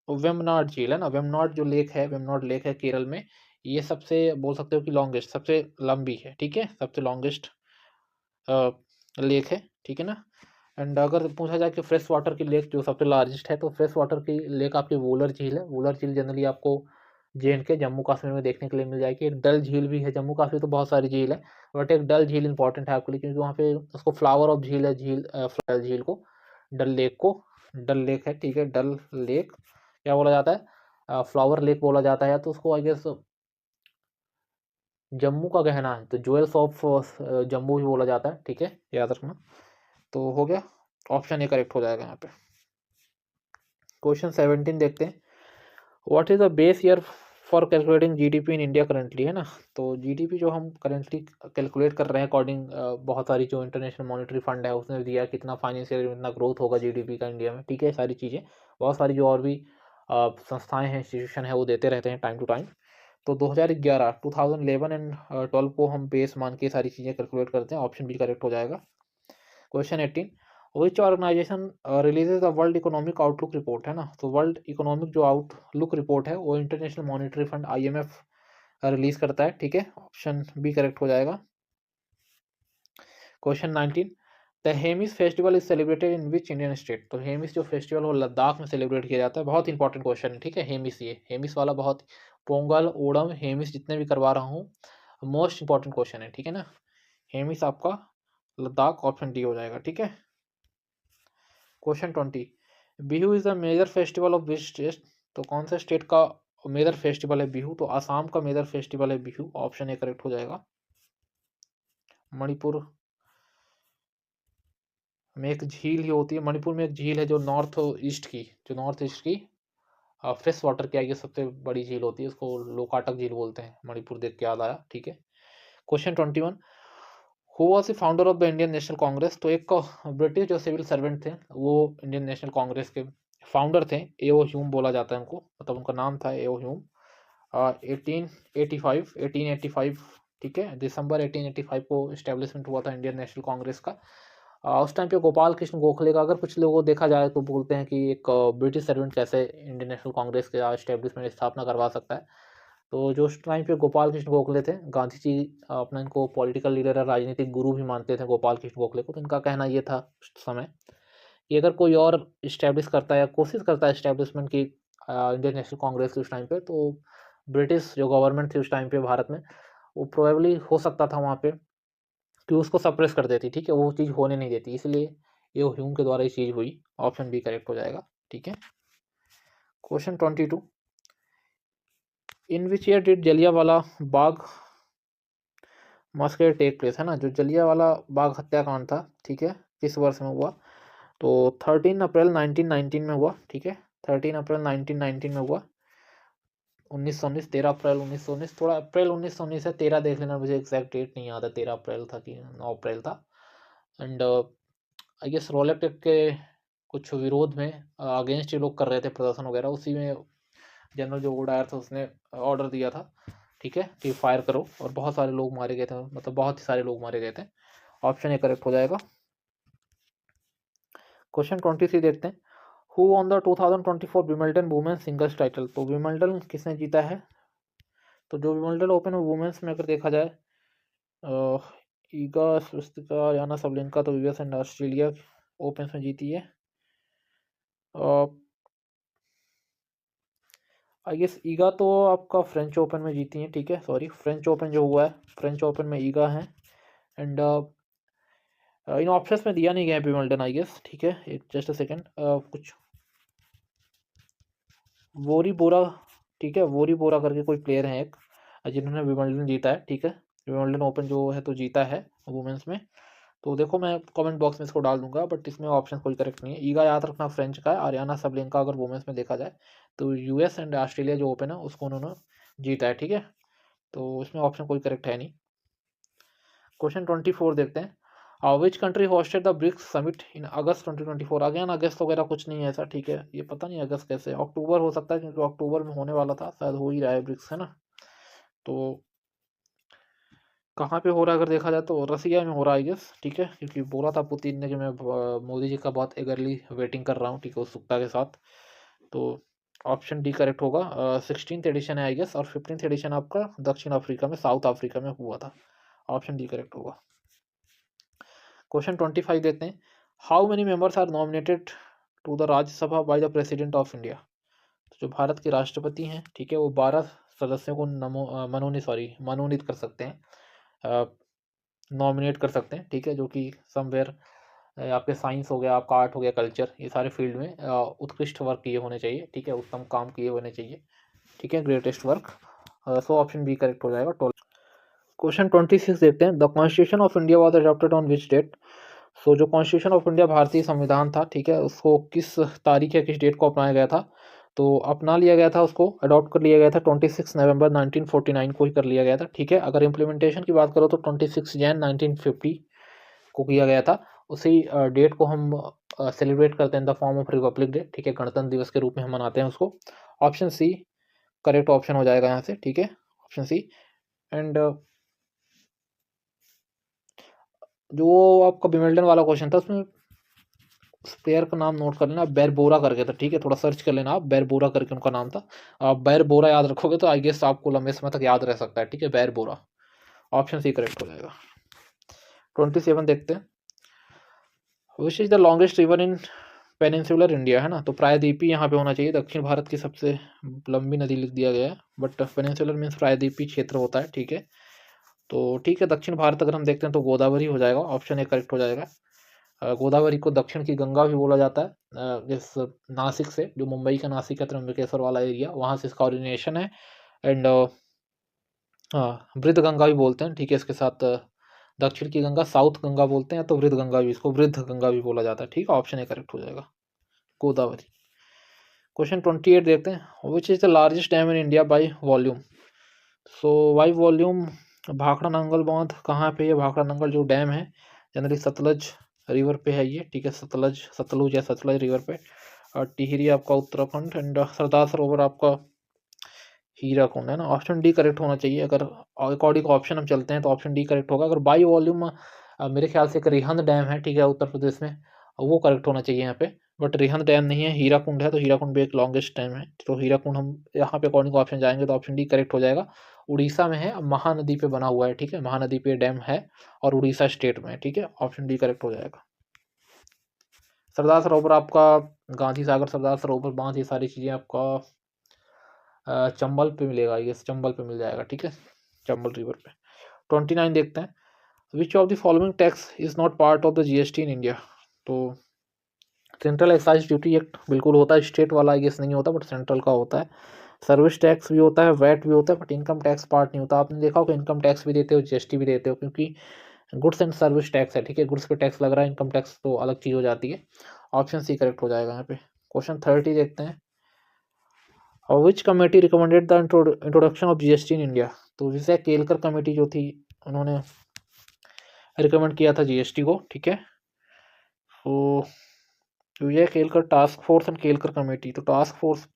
वेमनाड झील है ना, वेमनाड जो लेक है, वेमनाड लेक है केरल में। ये सबसे बोल सकते हो कि लॉन्गेस्ट, सबसे लंबी है, ठीक है, सबसे लॉन्गेस्ट लेक है, ठीक है ना। एंड अगर पूछा जाए कि फ्रेश वाटर की लेक जो सबसे लार्जेस्ट है, तो फ्रेश वाटर की लेक आपकी वूलर झील है। वूलर झील जनरली आपको जे जम्मू कश्मीर में देखने के लिए मिल जाएगी। एक डल झील भी है, जम्मू कश्मीर तो बहुत सारी झील है, बट एक डल झील इंपॉर्टेंट है आपके लिए, क्योंकि वहाँ पे उसको फ्लावर ऑफ झील है, डल झील को, डल लेक को, डल लेक है, ठीक है। डल लेक क्या बोला जाता है, फ्लावर लेक बोला जाता है, तो उसको आई गेस जम्मू का गहना है, तो ज्वेल्स ऑफ जम्मू भी बोला जाता है, ठीक है, याद रखना। तो हो गया, ऑप्शन ए करेक्ट हो जाएगा यहाँ पे। क्वेश्चन 17 देखते हैं। What is the base year for calculating GDP in India currently, है ना। तो जीडीपी जो हम करेंटली कैलकुलेट कर रहे हैं अकॉर्डिंग बहुत सारी जो इंटरनेशनल मॉनेटरी फंड है उसने दिया कितना फाइनेंशियल इतना ग्रोथ होगा जीडीपी का इंडिया में, ठीक है। सारी चीज़ें बहुत सारी जो और भी संस्थाएं हैं, इंस्टीट्यूशन है, वो देते रहते हैं टाइम टू टाइम। तो 2011 2011 एंड 12 को हम बेस मान के सारी चीज़ें कैलकुलेट करते हैं। ऑप्शन बी करेक्ट हो जाएगा। Question 18, which organization releases the World Economic Outlook report, है ना। तो वर्ल्ड इकोनॉमिक जो आउटलुक रिपोर्ट है वो International Monetary Fund IMF release करता है, ठीक है। ऑप्शन बी करेक्ट हो जाएगा। Question 19, the Hemis festival is celebrated in which Indian state. तो हेमिस जो फेस्टिवल वो लद्दाख में सेलिब्रेट किया जाता है। बहुत इंपॉर्टेंट क्वेश्चन है, ठीक है। हेमिस, ये हेमिस वाला बहुत, पोंगल, ओणम, हेमिस जितने भी करवा रहा हूँ, मोस्ट इंपॉर्टेंट क्वेश्चन है, ठीक है ना। हेमिस आपका लद्दाख, ऑप्शन डी हो जाएगा, ठीक है। Question 20, Bihu is the major festival of which state. तो कौन से स्टेट का मेजर फेस्टिवल है बिहू, तो आसाम का मेजर फेस्टिवल है बिहू। ऑप्शन ए करेक्ट हो जाएगा। मणिपुर में एक झील ही होती है, मणिपुर में एक झील है जो नॉर्थ ईस्ट की फ्रेश वाटर की आएगी सबसे बड़ी झील होती है, उसको लोकाटक झील बोलते हैं। मणिपुर देख के याद आया, ठीक है। Question 21, who was the founder of the Indian national Congress. तो एक ब्रिटिश जो सिविल सर्वेंट थे वो इंडियन नेशनल कांग्रेस के फाउंडर थे। एओ ह्यूम बोला जाता है उनको, मतलब उनका नाम था एओ ह्यूम। 1885, ठीक है, दिसंबर 1885 को इस्टेब्लिशमेंट हुआ था इंडियन नेशनल कांग्रेस का। उस टाइम पे गोपाल कृष्ण गोखले का, अगर कुछ लोगों को देखा जाए तो बोलते हैं कि एक ब्रिटिश सर्वेंट कैसे इंडियन नेशनल कांग्रेस के इस्टेब्लिशमेंट स्थापना करवा सकता है। तो जो उस टाइम पे गोपाल कृष्ण गोखले थे, गांधी जी अपना इनको पॉलिटिकल लीडर और राजनीतिक गुरु भी मानते थे गोपाल कृष्ण गोखले को। तो इनका कहना ये था उस समय कि अगर कोई और इस्टेब्लिश करता है या कोशिश करता है इस्टेब्लिशमेंट की इंडियन नेशनल कांग्रेस की उस टाइम पे, तो ब्रिटिश जो गवर्नमेंट थी उस टाइम पे भारत में, वो प्रोबेबली हो सकता था वहाँ पे कि उसको सप्रेस कर देती, ठीक है, वो चीज़ होने नहीं देती। इसलिए ये ह्यूम के द्वारा ये चीज़ हुई। ऑप्शन बी करेक्ट हो जाएगा, ठीक है। Question 22, in which year did Jallianwala Bagh massacre take place, है ना। जो जलियांवाला बाग हत्याकांड था, ठीक है, किस वर्ष में हुआ। तो 13 अप्रैल 1919 में हुआ, ठीक है। 13 अप्रैल 1919 में हुआ। 1919, 13 अप्रैल 1919, थोड़ा अप्रैल 1919 है, 13 देख लेना, मुझे एग्जैक्ट डेट नहीं याद है 13 अप्रैल था कि 9 अप्रैल था। And I guess Rowlatt Act के कुछ विरोध में अगेंस्ट ये लोग कर रहे थे प्रदर्शन वगैरह, उसी में जनरल जो वुडायर था उसने ऑर्डर दिया था, ठीक है, कि फायर करो, और बहुत सारे लोग मारे गए थे, मतलब बहुत ही सारे लोग मारे गए थे। ऑप्शन ए करेक्ट हो जाएगा। क्वेश्चन 23 देखते हैं। Who won the 2024 Wimbledon women's singles title. तो विमिल्टन किसने जीता है। तो जो विमिल्टन ओपन वुमेन्स में अगर देखा जाए, अ, ईगा स्विस्तिका, याना सबलिंका तो यूएस एंड ऑस्ट्रेलिया ओपन में जीती है। आई गेस ईगा तो आपका फ्रेंच ओपन में जीती है, ठीक है, सॉरी, फ्रेंच ओपन जो हुआ है, फ्रेंच ओपन में ईगा है, एंड इन ऑप्शंस में दिया नहीं गया है विमल्टन आई गेस, ठीक है, एक जस्ट अ सेकेंड, कुछ वोरी बोरा, ठीक है, वोरी बोरा करके कोई प्लेयर है एक, जिन्होंने विमल्टन जीता है, ठीक है, विमल्टन ओपन जो है तो जीता है वुमेंस में। तो देखो मैं कमेंट बॉक्स में इसको डाल दूंगा, बट इसमें ऑप्शन कोई करेक्ट नहीं है। ईगा याद रखना फ्रेंच का है, आरियाना सबलेंका अगर वुमेंस में देखा जाए तो यूएस एंड ऑस्ट्रेलिया जो ओपन है उसको उन्होंने जीता है, ठीक है, तो इसमें ऑप्शन कोई करेक्ट है नहीं। क्वेश्चन 24 देखते हैं, which country hosted the BRICS summit in August 2024। अगेन अगस्त वगैरह कुछ नहीं है ऐसा, ठीक है, ये पता नहीं अगस्त कैसे, अक्टूबर हो सकता है क्योंकि अक्टूबर में होने वाला था, शायद हो ही रहा है ब्रिक्स, है ना। तो कहाँ पे हो रहा है अगर देखा जाए तो रसिया में हो रहा है गेस, ठीक है, क्योंकि बोला था पुतिन ने कि मैं मोदी जी का बहुत एगरली वेटिंग कर रहा हूँ, ठीक है, उत्सुकता के साथ। तो ऑप्शन डी करेक्ट होगा। 16th एडिशन है आई गेस, और 15th एडिशन आपका दक्षिण अफ्रीका में, साउथ अफ्रीका में हुआ था। ऑप्शन डी करेक्ट होगा। क्वेश्चन 25 देते हैं, how many members are nominated to the Rajya Sabha by the president of India. तो जो भारत के राष्ट्रपति हैं, ठीक है, वो 12 सदस्यों को मनोनीत कर सकते हैं, नॉमिनेट कर सकते हैं, ठीक है, जो कि समवेयर आपके साइंस हो गया, आपका आर्ट हो गया, कल्चर, ये सारे फील्ड में उत्कृष्ट वर्क किए होने चाहिए, ठीक है, उत्तम काम किए होने चाहिए, ठीक है, greatest work. So option B correct हो जाएगा। क्वेश्चन 26 देखते हैं, the Constitution of India was adopted on which date. So जो कॉन्स्टिट्यूशन ऑफ इंडिया भारतीय संविधान था, ठीक है, उसको किस तारीख या किस डेट को अपनाया गया था। तो अपना लिया गया था, उसको अडॉप्ट कर लिया गया था 26 नवंबर 1949 को ही कर लिया गया था, ठीक है। अगर इम्प्लीमेंटेशन की बात करो तो 26 जैन 1950 को किया गया था। उसी डेट को हम सेलिब्रेट करते हैं in the form of Republic day, ठीक है, गणतंत्र दिवस के रूप में हम मनाते हैं उसको। ऑप्शन सी करेक्ट ऑप्शन हो जाएगा यहाँ से, ठीक है, ऑप्शन सी। एंड जो आपका विमिल्टन वाला क्वेश्चन था उसमें उस प्लेयर का नाम नोट कर लेना, बैरबोरा करके था, ठीक है, थोड़ा सर्च कर लेना आप, बैरबोरा करके उनका नाम था। आप बैरबोरा याद रखोगे तो आई गेस आपको लंबे समय तक याद रह सकता है, ठीक है, बैरबोरा। ऑप्शन सी करेक्ट हो जाएगा। 27 देखते हैं, which is the longest river in peninsular India, है ना। तो प्रायद्वीपी यहाँ पे होना चाहिए, दक्षिण भारत की सबसे लंबी नदी लिख दिया गया है, बट पेनिनसुलर मीन्स प्रायद्वीपी क्षेत्र होता है, ठीक है। तो ठीक है, दक्षिण भारत अगर हम देखते हैं तो गोदावरी हो जाएगा, ऑप्शन ए करेक्ट हो जाएगा। गोदावरी को दक्षिण की गंगा भी बोला जाता है, इस नासिक से, जो मुंबई का नासिक है, त्र्यंबकेश्वर वाला एरिया, वहाँ से इसका ओरिजिनेशन है। एंड हाँ, वृद्ध गंगा भी बोलते हैं, ठीक है, इसके साथ दक्षिण की गंगा साउथ गंगा बोलते हैं, तो वृद्ध गंगा भी, इसको वृद्ध गंगा भी बोला जाता है, ठीक है, ऑप्शन ए करेक्ट हो जाएगा, गोदावरी। क्वेश्चन 28 देखते हैं, which is the largest dam in India by volume. So by volume Bhakra Nangal बांध कहाँ पे है। भाखड़ा नंगल जो डैम है जनरली सतलज रिवर पे है ये, ठीक है, सतलुज या सतलज रिवर पे। और टिहरी आपका उत्तराखंड, एंड सरदार सरोवर आपका हीराकुंड, है ना। ऑप्शन डी करेक्ट होना चाहिए। अगर अकॉर्डिंग ऑप्शन हम चलते हैं तो ऑप्शन डी करेक्ट होगा। अगर बाई वॉल्यूम मेरे ख्याल से एक रिहंद डैम है, ठीक है, उत्तर प्रदेश में, वो करेक्ट होना चाहिए यहाँ पे, बट रिहंद डैम नहीं है, हीराकुंड है, तो हीराकुंड भी एक लॉन्गेस्ट डैम है, तो हीराकुंड हम यहाँ पे अकॉर्डिंग ऑप्शन जाएंगे तो ऑप्शन डी करेक्ट हो जाएगा। उड़ीसा में है, महानदी पे बना हुआ है, ठीक है, महानदी पे डैम है और उड़ीसा स्टेट में है, ठीक है, ऑप्शन डी करेक्ट हो जाएगा। सरदार सरोवर आपका गांधी सागर, सरदार सरोवर बांध, ये सारी चीज़ें आपका चंबल पे मिलेगा, ये चंबल पे मिल जाएगा, ठीक है, चंबल रिवर पे। 29 देखते हैं, which of the following tax is not part of the GST in India. तो सेंट्रल एक्साइज ड्यूटी एक्ट बिल्कुल होता है, स्टेट वाला गेस नहीं होता, बट सेंट्रल का होता है। सर्विस टैक्स भी होता है, वैट भी होता है, बट इनकम टैक्स पार्ट नहीं होता। आपने देखा होगा इनकम टैक्स भी देते हो, जीएसटी भी देते हो, क्योंकि गुड्स एंड सर्विस टैक्स है, ठीक है, गुड्स पे टैक्स लग रहा है, इनकम टैक्स तो अलग चीज़ हो जाती है। ऑप्शन सी करेक्ट हो जाएगा यहाँ पे। क्वेश्चन 30 देखते हैं, और विच committee recommended the introduction of GST in India. तो विजय केलकर कमेटी जो थी, उन्होंने रिकमेंड किया था जीएसटी को, ठीक है। तो Vijay Kelkar task force and Kelkar committee, तो टास्क फोर्स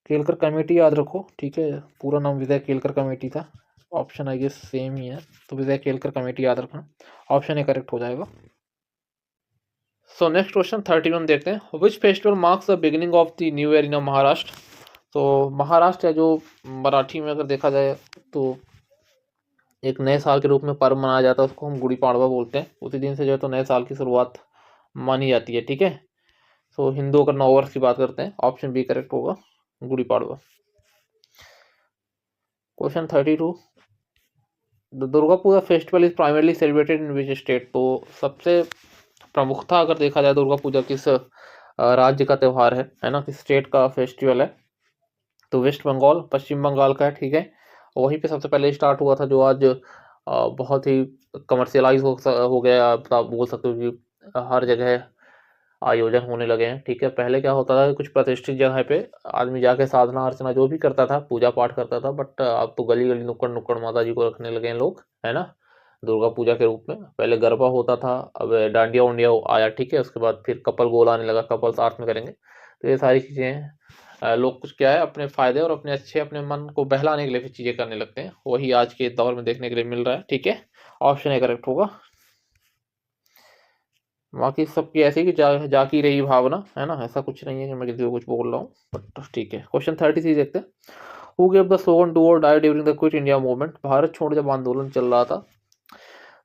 केलकर कमेटी याद रखो, ठीक है, पूरा नाम विजय केलकर कमेटी था। ऑप्शन आई गेस सेम ही है, तो विजय केलकर कमेटी याद रखना, ऑप्शन ए करेक्ट हो जाएगा। सो नेक्स्ट क्वेश्चन 31 देखते हैं, which festival marks the beginning of the new year in Maharashtra. तो महाराष्ट्र है जो मराठी में अगर देखा जाए तो एक नए साल के रूप में पर्व मनाया जाता है, उसको हम गुड़ी पाड़वा बोलते हैं। उसी दिन से जो है तो नए साल की शुरुआत मानी जाती है, ठीक है। सो हिंदुओं का नौ वर्ष की बात करते हैं, ऑप्शन बी करेक्ट होगा, Gudi Padwa. Question 32, the Durga Puja festival is primarily celebrated in which state? तो सबसे प्रमुखता अगर देखा जाए दुर्गा पूजा किस राज्य का त्यौहार है ना, किस स्टेट का फेस्टिवल है, तो वेस्ट बंगाल, पश्चिम बंगाल का है, ठीक है। वहीं पे सबसे पहले स्टार्ट हुआ था, जो आज बहुत ही कमर्शियलाइज हो गया, आप बोल सकते हो कि हर जगह आयोजन होने लगे हैं, ठीक है। पहले क्या होता था कि कुछ प्रतिष्ठित जगह पे आदमी जाके साधना अर्चना जो भी करता था, पूजा पाठ करता था, बट अब तो गली गली नुक्कड़ नुक्कड़ माता जी को रखने लगे हैं लोग, है ना, दुर्गा पूजा के रूप में। पहले गरबा होता था, अब डांडिया उंडिया आया, ठीक है। उसके बाद फिर कपल गोल आने लगा, कपल साथ में करेंगे। तो ये सारी चीज़ें हैं। लोग कुछ क्या है, अपने फायदे और अपने अच्छे, अपने मन को बहलाने के लिए फिर चीज़ें करने लगते हैं। वही आज के दौर में देखने के लिए मिल रहा है, ठीक है। ऑप्शन ए करेक्ट होगा। बाकी सबकी ऐसी कि जाकी रही भावना, है ना, ऐसा कुछ नहीं है कि मैं किसी को कुछ बोल रहा हूँ, बट ठीक है। क्वेश्चन 33 देखते हैं। Who gave the slogan do or die during the Quit India Movement? Bharat छोड़ जब आंदोलन चल रहा था,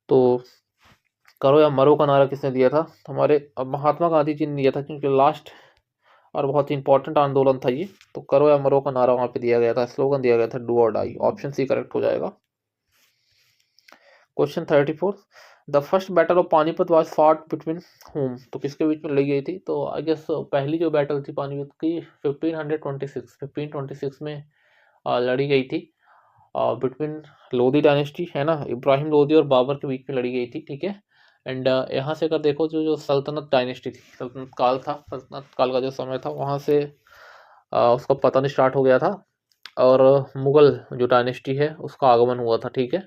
तो करो या मरो का नारा किसने दिया था? हमारे महात्मा गांधी जी ने दिया था, क्योंकि लास्ट और बहुत ही इंपॉर्टेंट आंदोलन था ये। तो करो या मरो का नारा वहाँ पे दिया गया था, स्लोगन दिया गया था do or die. Option C correct हो जाएगा। Question 34, the first battle of Panipat was fought between whom? तो किसके बीच में लड़ी गई थी? तो आई गेस पहली जो बैटल थी पानीपत की 1526 में लड़ी गई थी, बिटवीन लोधी डायनेस्टी, है ना, इब्राहिम लोधी और बाबर के बीच में लड़ी गई थी, ठीक है। एंड यहाँ से अगर देखो, जो जो सल्तनत डायनेस्टी थी, सल्तनत काल था, सल्तनत काल का जो समय था, वहाँ से उसका पतन स्टार्ट हो गया था, और मुगल जो डायनेस्टी है उसका आगमन हुआ था, ठीक है।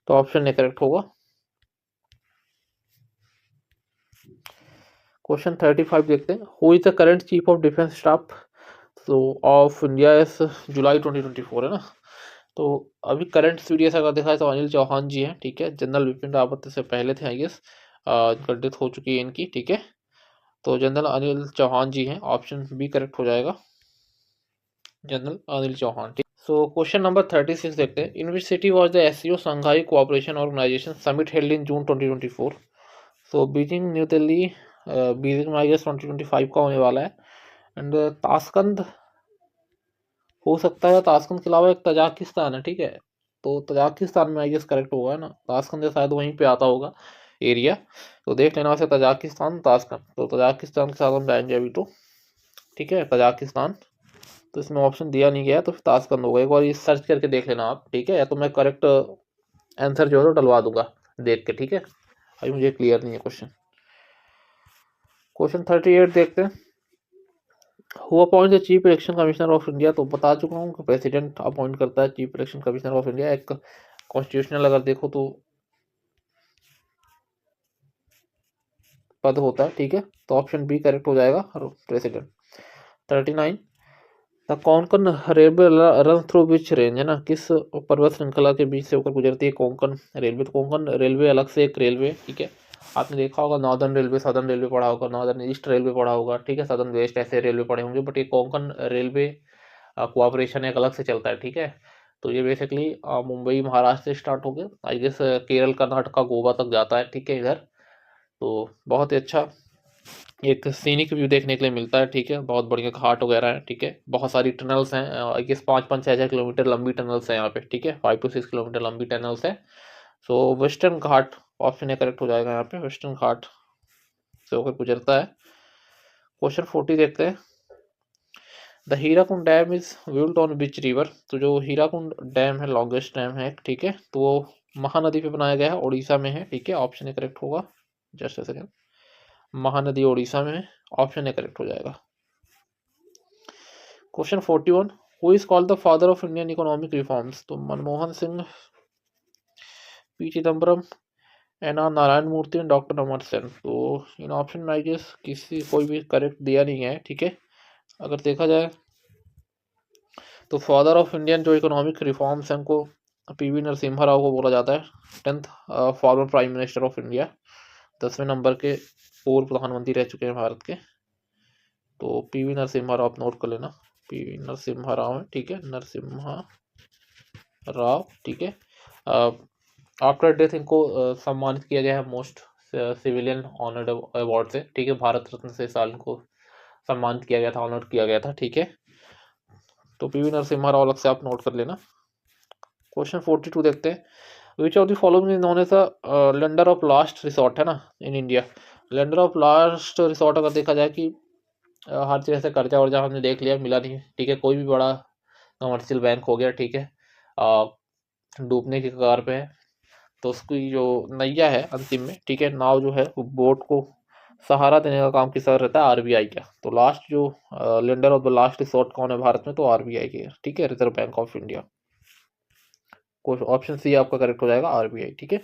तो ऑप्शन ए करेक्ट होगा। क्वेश्चन 35 देखते हैं। Who is the current chief of defence staff तो ऑफ इंडिया इस जुलाई 2024, है ना। तो अभी करंट सीडीएस अगर देखा जाए तो अनिल चौहान जी हैं, ठीक है। जनरल विपिन रावत से पहले थे, आई गेस, इनका डेथ हो चुकी है इनकी, ठीक है। तो जनरल अनिल चौहान जी हैं, ऑप्शन बी करेक्ट हो जाएगा, जनरल अनिल चौहान, ठीक। सो क्वेश्चन नंबर 36 देखते हैं। In which city was the SCO Shanghai Cooperation Organisation summit held in June 2024? So Beijing, New Delhi, Beijing में आई गेस 2025 का होने वाला है। एंड ताशकंद हो सकता है, ताशकंद के अलावा एक तजाकिस्तान है, ठीक है। तो तजाकिस्तान में आई गेस करेक्ट होगा, है ना, ताशकंद शायद वहीं पे आता होगा एरिया। तो देख लेना वैसे, तजाकिस्तान, ताशकंद, तो तजाकिस्तान के साथ हम जाएंगे अभी, तो ठीक है, तजाकिस्तान। तो इसमें ऑप्शन दिया नहीं गया, तो फिर ताशकंद होगा। एक बार ये सर्च करके देख लेना आप, ठीक है, या तो मैं करेक्ट आंसर जो है तो डलवा दूंगा देख के, ठीक है। अभी मुझे क्लियर नहीं है क्वेश्चन। क्वेश्चन 38 देखते हैं। Who appoint the chief election commissioner of India? तो बता चुका हूँ कि प्रेसिडेंट अपॉइंट करता है chief election commissioner of India. एक कॉन्स्टिट्यूशनल अगर देखो तो पद होता है, ठीक है। तो ऑप्शन बी करेक्ट हो जाएगा, president. 39, the Konkan railway run through which range, है ना, किस पर्वत श्रृंखला के बीच से होकर गुजरती है कोंकण रेलवे? तो कोंकण रेलवे अलग से एक रेलवे, ठीक है। आपने देखा होगा नॉर्दर्न रेलवे, सदर्न रेलवे पढ़ा होगा, नॉर्दर्न ईस्ट रेलवे पढ़ा होगा, ठीक है, सदर्न वेस्ट, ऐसे रेलवे पढ़े होंगे, बट ये कोंकण रेलवे कोऑपरेशन एक अलग से चलता है, ठीक है। तो ये बेसिकली मुंबई महाराष्ट्र से स्टार्ट होकर आई गेस केरल कर्नाटका गोवा तक जाता है, ठीक है, इधर। तो बहुत ही अच्छा एक सीनिक व्यू देखने के लिए मिलता है, ठीक है। बहुत बढ़िया घाट वगैरह है, ठीक है। बहुत सारी टनल्स हैं, आई गेस 5-5-6-6 किलोमीटर लंबी टनल्स हैं यहाँ पे, ठीक है। 5 to 6 किलोमीटर लंबी टनल्स है। सो western Ghat, option A correct हो जाएगा यहाँ पे, वेस्टर्न घाट से होकर गुजरता है। क्वेश्चन 40 देखते हैं। The Hirakud dam is built on which river? तो जो हीराकुंड डैम है, लॉन्गेस्ट डैम है, ठीक है, तो वो महानदी पे बनाया गया है, उड़ीसा में है, ठीक है। ऑप्शन ए करेक्ट होगा, just a second, Mahanadi Orissa में है, ऑप्शन ए करेक्ट हो जाएगा। Question 41, who is called the father of Indian economic reforms? तो Manmohan Singh, P Chidambaram, N R Narayana Murthy and doctor Amar Sen. तो इन ऑप्शन में आई गेस किसी कोई भी करेक्ट दिया नहीं है, ठीक है। अगर देखा जाए तो फादर ऑफ इंडियन जो इकोनॉमिक रिफॉर्म्स हैं उनको पीवी नरसिम्हा राव को बोला जाता है, 10th former prime minister of India, 10वें नंबर के पूर्व प्रधानमंत्री रह चुके हैं भारत के। तो पीवी नरसिम्हा राव आप नोट कर लेना, पीवी नरसिम्हा राव है, ठीक है, नरसिम्हा राव, ठीक है। आफ्टर डेथ इनको सम्मानित किया गया है मोस्ट सिविलियन ऑनर्ड अवार्ड से, ठीक है। भारत रत्न से साल इनको सम्मानित किया गया था, ऑनर किया गया था, ठीक है। तो पीवी नरसिम्हा राव अलग से आप नोट कर लेना। क्वेश्चन 42 देखते हैं। Which of the following is known as a lender of last resort है ना in India. Lender of last resort अगर देखा जाए कि हर चीज़ से कर्जा वर्जा हमने देख लिया, मिला नहीं, ठीक है, कोई भी बड़ा कमर्शियल बैंक हो गया, ठीक है, डूबने की कगार पे है, तो उसकी जो नैया है अंतिम में, ठीक है, नाव जो है वो बोट को सहारा देने का काम किसका रहता है, आरबीआई का। तो लास्ट जो lender of the last resort कौन है भारत में, तो आरबीआई की है, ठीक है, Reserve Bank of India. Option C आपका करेक्ट हो जाएगा, आरबीआई, ठीक है।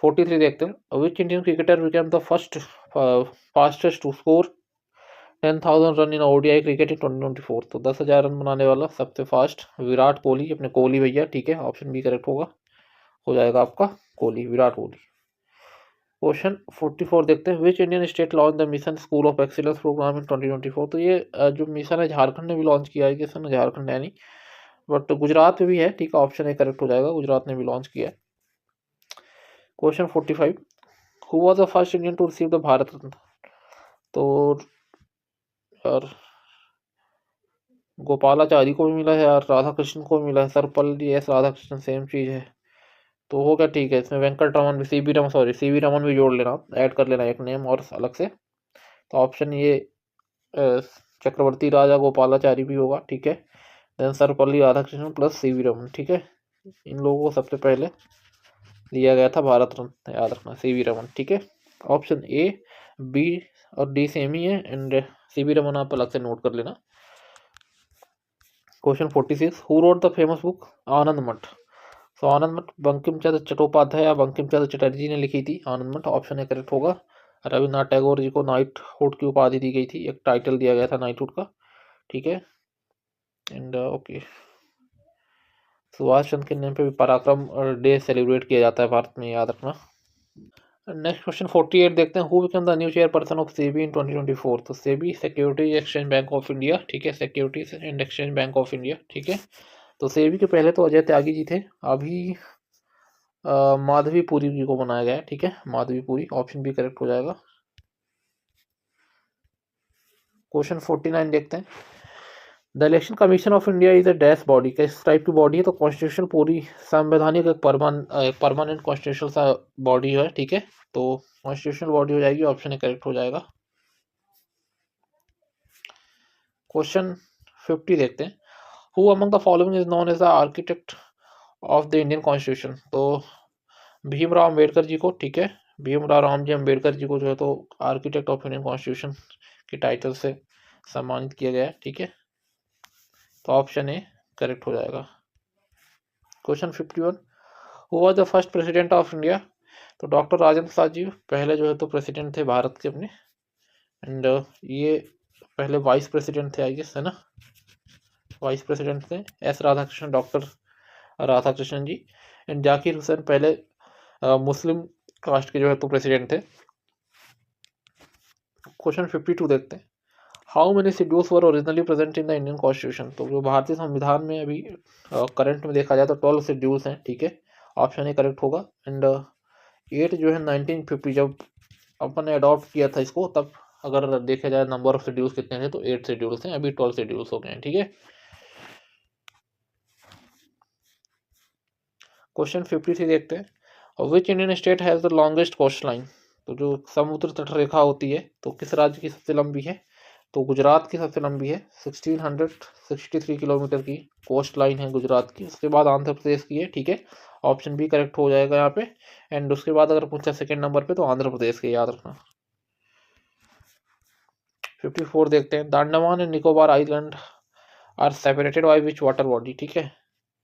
43 देखते हैं, which Indian cricketer became the first fastest to score 10,000 run in ODI cricket in 2024। तो 10,000 रन बनाने वाला सबसे फास्ट विराट कोहली, अपने कोहली भैया, ठीक है, ऑप्शन बी करेक्ट होगा, हो जाएगा आपका कोहली, विराट कोहली। क्वेश्चन 44 देखते हैं, which Indian state launch the mission school of excellence programme in 2024। तो ये जो मिशन है झारखंड ने भी लॉन्च किया है, किस झारखंड है नहीं, बट गुजरात में भी है, ठीक है, ऑप्शन ए करेक्ट हो जाएगा, गुजरात ने भी लॉन्च किया है। Question 45, who was the first Indian to receive the Bharat Ratna. तो यार गोपालाचारी को भी मिला है यार, राधा कृष्ण को भी मिला है, सर्वपल्ली एस राधा कृष्ण सेम चीज़ है, तो होगा, ठीक है, इसमें वेंकट रमन भी, CV Raman, sorry CV Raman भी जोड़ लेना, ऐड कर लेना एक नेम और अलग से। तो ऑप्शन ये चक्रवर्ती राजा गोपालाचारी भी होगा, ठीक है, then Sarvepalli Radhakrishnan plus CV Raman, ठीक है, इन लोगों को सबसे पहले दिया गया था भारत रत्न, याद रखना, सीवी रमन, ठीक है। ऑप्शन ए, बी और डी सेम ही है, एंड सीवी रमन आप अलग से नोट कर लेना। Question 46, who wrote the famous book Anand Math. तो आनंद मठ बंकिम चंद्र चट्टोपाध्याय या बंकिम चंद्र चटर्जी ने लिखी थी आनंद मठ, ऑप्शन ए करेक्ट होगा। रविन्द्रनाथ टैगोर जी को नाइटहुड की उपाधि दी गई थी, एक टाइटल दिया गया था नाइटहुड का, ठीक है, एंड ओके। सुभाष चंद्र के नेम पे भी पराक्रम डे सेलिब्रेट किया जाता है भारत में, याद रखना। नेक्स्ट क्वेश्चन 48 देखते हैं, who became the new chairperson of SEBI in 2024। तो SEBI securities exchange bank of India, ठीक है, securities and exchange bank of India, ठीक है। तो सेबी के पहले तो अजय त्यागी जी थे, अभी माधवी पुरी जी को बनाया गया है, ठीक है, Madhavi Puri, option B correct हो जाएगा। क्वेश्चन 49 देखते हैं, the election commission of India is a dash body, किस टाइप की बॉडी है, तो कॉन्स्टिट्यूशन पूरी संवैधानिक एक परमानेंट कॉन्स्टिट्यूशनल सा बॉडी है, ठीक है, तो कॉन्स्टिट्यूशनल बॉडी हो जाएगी, ऑप्शन ए करेक्ट हो जाएगा। क्वेश्चन 50 देखते हैं, who among the following is known as the architect of the Indian constitution. तो भीमराव अम्बेडकर जी को, ठीक है, भीमराव रामजी अम्बेडकर जी को जो है तो आर्किटेक्ट ऑफ इंडियन कॉन्स्टिट्यूशन के टाइटल से सम्मानित किया गया है, ठीक है, तो ऑप्शन ए करेक्ट हो जाएगा। Question 51, who was the first president of India. तो डॉक्टर राजेंद्र प्रसाद जी पहले जो है तो प्रेसिडेंट थे भारत के अपने, एंड ये पहले वाइस प्रेसिडेंट थे, आई गेस, है ना, वाइस प्रेसिडेंट थे, S Radhakrishnan, doctor Radhakrishnan ji, and Zakir Hussain पहले मुस्लिम कास्ट के जो है तो प्रेसिडेंट थे। क्वेश्चन 52 देखते हैं, how many schedules were originally present in the Indian constitution. तो जो भारतीय संविधान में अभी करंट में देखा जाए तो 12 शेड्यूल्स हैं, ठीक है, ऑप्शन ए करेक्ट होगा, एंड 8 जो है 1950 जब अपन ने अडॉप्ट किया था इसको, तब अगर देखा जाए नंबर ऑफ शेड्यूल्स कितने थे तो 8 शेड्यूल्स हैं, अभी 12 शेड्यूल्स हो गए हैं, ठीक है। क्वेश्चन 53 देखते हैं, which Indian state has the longest coastline. तो जो समुद्र तट रेखा होती है तो किस राज्य की सबसे लंबी है, तो गुजरात की सबसे लंबी है, 1663 किलोमीटर की कोस्ट लाइन है गुजरात की, उसके बाद आंध्र प्रदेश की है, ठीक है, ऑप्शन बी करेक्ट हो जाएगा यहाँ पे, एंड उसके बाद अगर पूछा सेकेंड नंबर पे तो आंध्र प्रदेश के, याद रखना। 54 देखते हैं, the Andaman and Nicobar island are separated by which water body, ठीक है,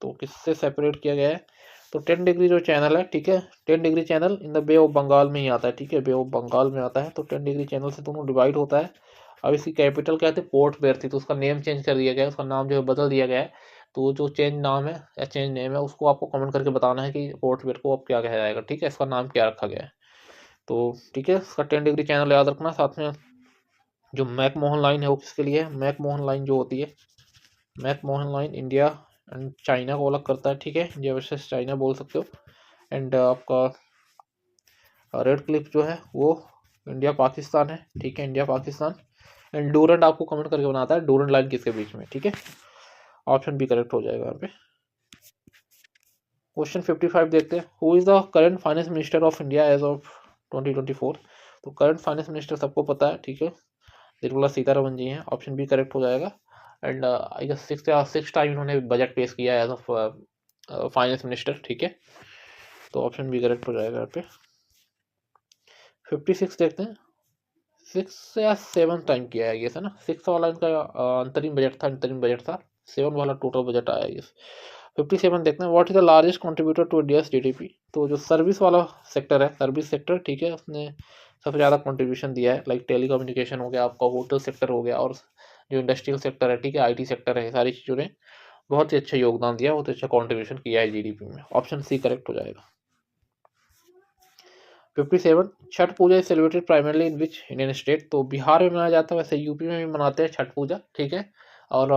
तो किससे सेपरेट किया गया है, तो 10 डिग्री जो चैनल है, ठीक है, 10 degree channel in the bay of Bengal में ही आता है, ठीक है, बे ऑफ बंगाल में आता है, तो 10 डिग्री चैनल से दोनों डिवाइड होता है। अब इसकी कैपिटल क्या थी, पोर्ट ब्लेयर थी, तो उसका नेम चेंज कर दिया गया है, उसका नाम जो है बदल दिया गया है, तो जो चेंज नाम है या चेंज नेम है उसको आपको कमेंट करके बताना है कि पोर्ट ब्लेयर को अब क्या कहा जाएगा, ठीक है, इसका नाम क्या रखा गया है, तो ठीक है, इसका 10 डिग्री चैनल याद रखना। साथ में जो मैकमोहन लाइन है वो किसके लिए है, मैकमोहन लाइन जो होती है, McMahon line India and China को अलग करता है, ठीक है, इंडिया वर्सेस चाइना बोल सकते हो, एंड आपका रेड क्लिफ जो है वो इंडिया पाकिस्तान है, ठीक है, इंडिया पाकिस्तान, एंड डूरंड आपको कमेंट करके बनाता है डूरंड लाइन किसके बीच में, ठीक है, ऑप्शन बी करेक्ट हो जाएगा यहाँ पे। क्वेश्चन 55 देखते हैं, who is the current finance minister of India as of 2024। तो करंट फाइनेंस मिनिस्टर सबको पता है, ठीक है, निर्मला सीतारमन जी हैं। ऑप्शन बी करेक्ट हो जाएगा। And I guess six time इन्होंने बजट पेश किया है एज ऑफ फाइनेंस मिनिस्टर, ठीक है, तो ऑप्शन बी करेक्ट हो जाएगा यहाँ पे। 56 देखते हैं, 6 या 7 टाइम किया है ये, है ना। 6 वाला इनका अंतरिम बजट था। 7 वाला टोटल बजट आया ये। 57 देखते हैं, what is the largest contributor to India's GDP. तो जो सर्विस वाला सेक्टर है, सर्विस सेक्टर, ठीक है, उसने सबसे ज़्यादा कंट्रीब्यूशन दिया है। लाइक टेलीकम्युनिकेशन हो गया आपका, होटल सेक्टर हो गया, और जो इंडस्ट्रियल सेक्टर है, ठीक है, आईटी सेक्टर है, सारी चीज़ों ने बहुत ही अच्छा योगदान दिया, बहुत अच्छा कॉन्ट्रीब्यूशन किया है जीडीपी में। ऑप्शन सी करेक्ट हो जाएगा। 57, Chhath Puja is celebrated primarily in which Indian state. तो बिहार में मनाया जाता है, वैसे यूपी में भी मनाते हैं छठ पूजा, ठीक है। और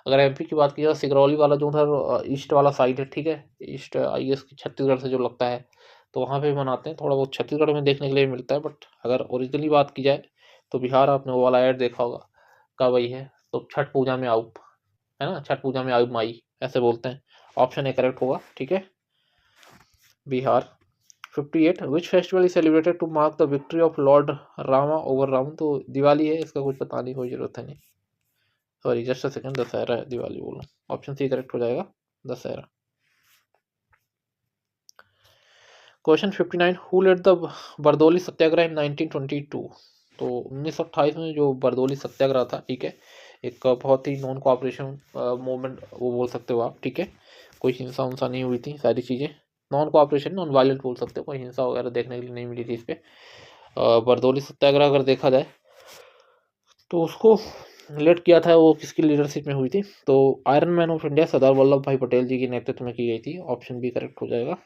अगर एमपी की बात की जाए, सिगरौली वाला जो उधर ईस्ट वाला साइड है, ठीक है, ईस्ट आई गेस छत्तीसगढ़ से जो लगता है, तो वहाँ पे भी मनाते हैं। थोड़ा बहुत छत्तीसगढ़ में देखने के लिए मिलता है, बट अगर ओरिजिनली बात की जाए तो बिहार, आपने वो वाला ऐड देखा होगा का वही है। तो छठ पूजा में आउप, है ना, छठ पूजा में आउप माई ऐसे बोलते हैं। ऑप्शन ए करेक्ट होगा, ठीक है, Bihar. 58, which festival is celebrated to mark the victory of lord Rama over Ravan. तो दिवाली है, इसका कुछ बताने की कोई जरूरत है नहीं, sorry just a second, Dussehra है, दिवाली बोलो। ऑप्शन सी करेक्ट हो जाएगा, Dussehra. Question 59, who led the Bardoli Satyagraha in 1922। तो 1928 में जो बरदौली सत्याग्रह था, ठीक है, एक बहुत ही नॉन कोऑपरेशन मूवमेंट वो बोल सकते हो आप, ठीक है, कोई हिंसा उंसा नहीं हुई थी, सारी चीज़ें नॉन कोऑपरेशन, नॉन वायलेंट बोल सकते हो, कोई हिंसा वगैरह देखने के लिए नहीं मिली थी इस पर। बरदौली सत्याग्रह अगर देखा जाए तो उसको लेड किया था, वो किसकी लीडरशिप में हुई थी। तो iron man of India Sardar Vallabh भाई पटेल जी के नेतृत्व में की गई थी। ऑप्शन बी करेक्ट हो जाएगा।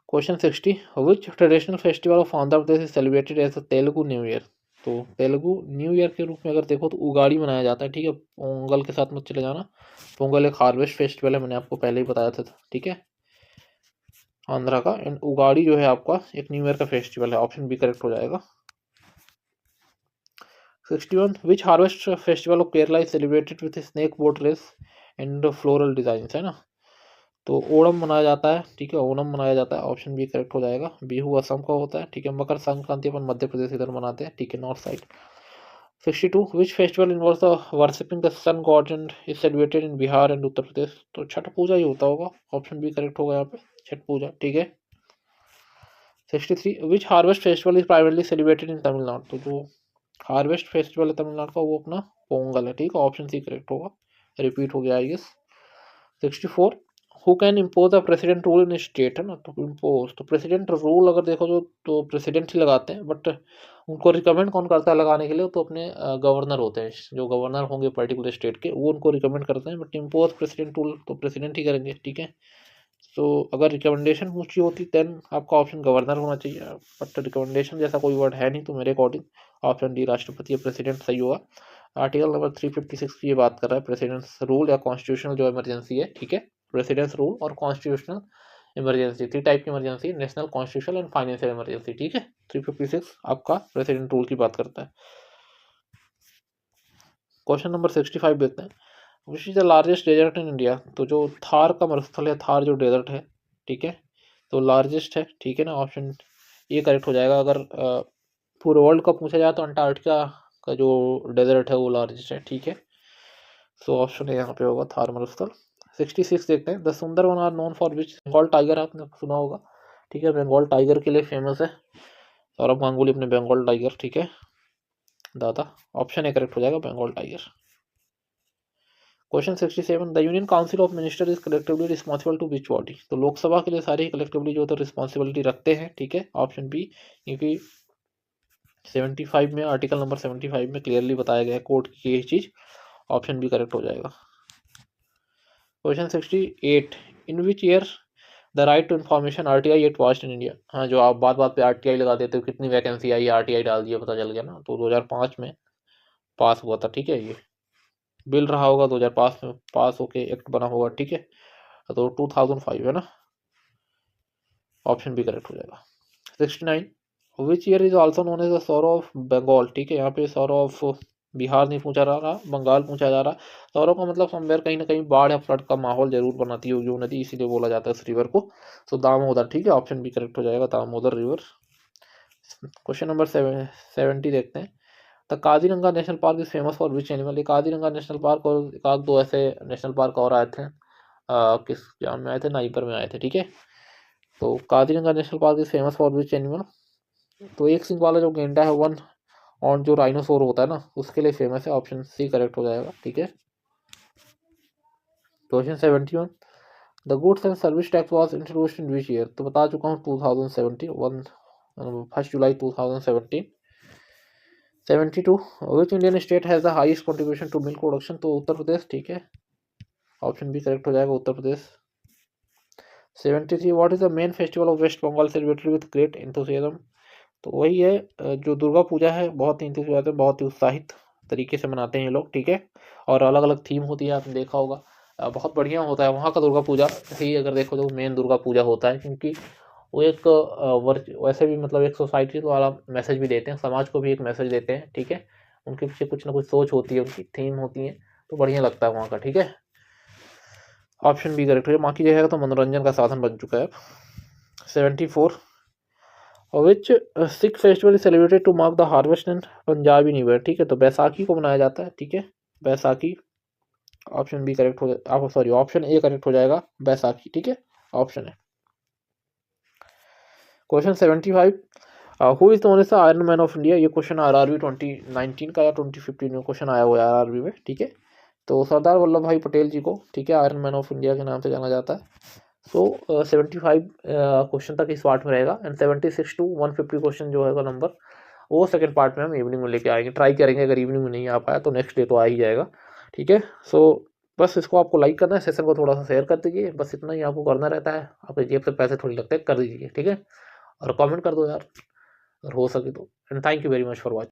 Question 60, which traditional festival of Andhra Pradesh is celebrated as Telugu new year. तो तेलुगु न्यू ईयर के रूप में अगर देखो तो उगाड़ी मनाया जाता है, ठीक है, पोंगल के साथ मत चले जाना। पोंगल एक हार्वेस्ट फेस्टिवल है, मैंने आपको पहले ही बताया था, ठीक है, आंध्रा का। एंड उगाड़ी जो है आपका एक न्यू ईयर का फेस्टिवल है। ऑप्शन बी करेक्ट हो जाएगा। 61, which harvest festival of Kerala is celebrated with snake boat race and floral design, है ना। तो ओणम मनाया जाता है, ठीक है, ओणम मनाया जाता है। ऑप्शन बी करेक्ट हो जाएगा। बिहू असम का होता है, ठीक है, मकर संक्रांति अपन मध्य प्रदेश इधर मनाते हैं, ठीक है, north side. 62, which festival involves the worshipping the sun god and is celebrated in Bihar and Uttar Pradesh. तो छठ पूजा ही होता होगा। ऑप्शन बी करेक्ट होगा यहाँ पे, छठ पूजा, ठीक है। 63, which harvest festival is primarily celebrated in Tamil Nadu. तो जो हार्वेस्ट फेस्टिवल है तमिलनाडु का, वो अपना पोंगल है, ठीक है, ऑप्शन सी करेक्ट होगा। रिपीट हो गया I guess. 64, who can impose the president rule in state, है ना। तो इम्पोज, तो प्रेसिडेंट रूल अगर देखो तो प्रेसिडेंट ही लगाते हैं, बट उनको रिकमेंड कौन करता है लगाने के लिए, तो अपने गवर्नर होते हैं, जो गवर्नर होंगे पर्टिकुलर स्टेट के, वो उनको रिकमेंड करते हैं। बट इम्पोज प्रेसिडेंट रूल तो प्रेसिडेंट ही करेंगे, ठीक है। तो अगर रिकमेंडेशन ऊँची होती देन आपका ऑप्शन गवर्नर होना चाहिए, बट रिकमेंडेशन जैसा कोई वर्ड है नहीं, तो मेरे अकॉर्डिंग ऑप्शन डी राष्ट्रपति या प्रेसिडेंट सही होगा। आर्टिकल नंबर 356 की ये बात कर रहा है, प्रेसिडेंट्स रूल या कॉन्स्टिट्यूशनल जो इमरजेंसी है, ठीक है, प्रेसिडेंट्स रूल और कॉन्स्टिट्यूशनल इमरजेंसी, 3 टाइप की emergency, national, constitutional and financial emergency, ठीक है। 356 आपका प्रेसिडेंट रूल की बात करता है। क्वेश्चन नंबर 65 देखते हैं, which is the largest desert in India. तो जो थार का मरुस्थल है, थार जो डेजर्ट है, ठीक है, तो लार्जेस्ट है, ठीक है ना। ऑप्शन ये करेक्ट हो जाएगा। अगर पूरे वर्ल्ड का पूछा जाए तो अंटार्कटिका का जो डेजर्ट है वो लार्जेस्ट है, ठीक है। सो ऑप्शन है यहाँ पे होगा, थार मरुस्थल। 66 देखते हैं, the Sundarban are known for which. Bengal tiger आपने सुना होगा, ठीक है, बंगाल टाइगर के लिए फेमस है सौरभ गांगुली अपने बंगाल टाइगर, ठीक है, दादा। ऑप्शन ए करेक्ट हो जाएगा, Bengal tiger. Question 67, the union council of minister is collectively responsible to which body. तो लोकसभा के लिए सारे कलेक्टिवली जो तो रिस्पॉन्सिबिलिटी रखते हैं, ठीक है। ऑप्शन बी, क्योंकि 75 में, आर्टिकल नंबर 75 में क्लियरली बताया गया है कोर्ट की ये चीज। ऑप्शन बी करेक्ट हो जाएगा। Question 68, in which year the right to information RTI act passed in India. हाँ, जो आप बात बात पे आरटीआई लगा देते हो, कितनी वैकेंसी आई, आरटीआई डाल दिया, पता चल गया ना। तो 2005 में पास हुआ था, ठीक है, ये बिल रहा होगा 2005 में पास होके एक्ट बना होगा, ठीक है, तो 2005 है ना। ऑप्शन बी करेक्ट हो जाएगा। 69, which year is also known as the sorrow of Bengal, ठीक है, यहाँ पे सौर ऑफ बिहार नहीं पूछा जा रहा, बंगाल पूछा जा रहा। सौरव का मतलब समवेयर कहीं ना कहीं बाढ़ या फ्लड का माहौल जरूर बनाती होगी वो नदी, इसीलिए बोला जाता है इस रिवर को। सो दामोदर, ठीक है, ऑप्शन बी करेक्ट हो जाएगा, दामोदर रिवर। क्वेश्चन नंबर 70 देखते हैं। The Kaziranga national park is famous for which animal. ये काजीरंगा नेशनल पार्क और एक आध दो ऐसे नेशनल पार्क और आए थे, किस जाम में आए थे, नाइपर में आए थे, ठीक है। तो Kaziranga national park is famous for which animal. तो एक सिंह वाला जो गेंडा है, वन और जो राइनोसोर होता है ना, उसके लिए फेमस है, ऑप्शन सी करेक्ट हो जाएगा, ठीक है। Question 71, the goods and service tax was introduced in which year. तो बता चुका हूँ 2017, 1 जुलाई 2017। 72, which Indian state has the highest contribution to milk production. तो उत्तर प्रदेश, ठीक है, ऑप्शन बी करेक्ट हो जाएगा, Uttar Pradesh. 73, what is the main festival of West Bengal celebrated with great enthusiasm. तो वही है, जो दुर्गा पूजा है, बहुत ही इंतजाम, बहुत ही उत्साहित तरीके से मनाते हैं ये लोग, ठीक है। और अलग अलग थीम होती है, आपने देखा होगा, बहुत बढ़िया होता है वहाँ का दुर्गा पूजा। ही अगर देखो तो मेन दुर्गा पूजा होता है, क्योंकि वो एक वैसे भी मतलब एक सोसाइटी वाला मैसेज भी देते हैं, समाज को भी एक मैसेज देते हैं, ठीक है। उनके पीछे कुछ ना कुछ सोच होती है, उनकी थीम होती है, तो बढ़िया लगता है वहाँ का, ठीक है। ऑप्शन बी करेक्ट है, बाकी जो है तो मनोरंजन का साधन बन चुका है। 74, which Sikh festival celebrated to mark the harvest and Punjabi new year. ठीक है, तो बैसाखी को मनाया जाता है, ठीक है, बैसाखी। ऑप्शन बी करेक्ट हो, सॉरी, ऑप्शन ए करेक्ट हो जाएगा, बैसाखी, ठीक है, ऑप्शन है। Question 75, who is known as the iron man of India. ये क्वेश्चन आरआरबी 2019 का या 2015 में क्वेश्चन आया हुआ है आरआरबी में, ठीक है। तो सरदार वल्लभ भाई पटेल जी को, ठीक है, आयरन मैन ऑफ इंडिया के नाम से जाना जाता है। सो 75 क्वेश्चन तक इस पार्ट में रहेगा, एंड 76 to 150 क्वेश्चन जो है नंबर, वो सेकंड पार्ट में हम इवनिंग में लेके आएंगे, ट्राई करेंगे, अगर इवनिंग में नहीं आ पाया तो नेक्स्ट डे तो आ ही जाएगा, ठीक है। सो बस इसको आपको लाइक करना है, सेशन को थोड़ा सा शेयर कर दीजिए, बस इतना ही आपको करना रहता है, आपके जेब से पैसे थोड़ी लगते हैं, कर दीजिए, ठीक है। और कमेंट कर दो यार अगर हो सके तो, and thank you very much for watching.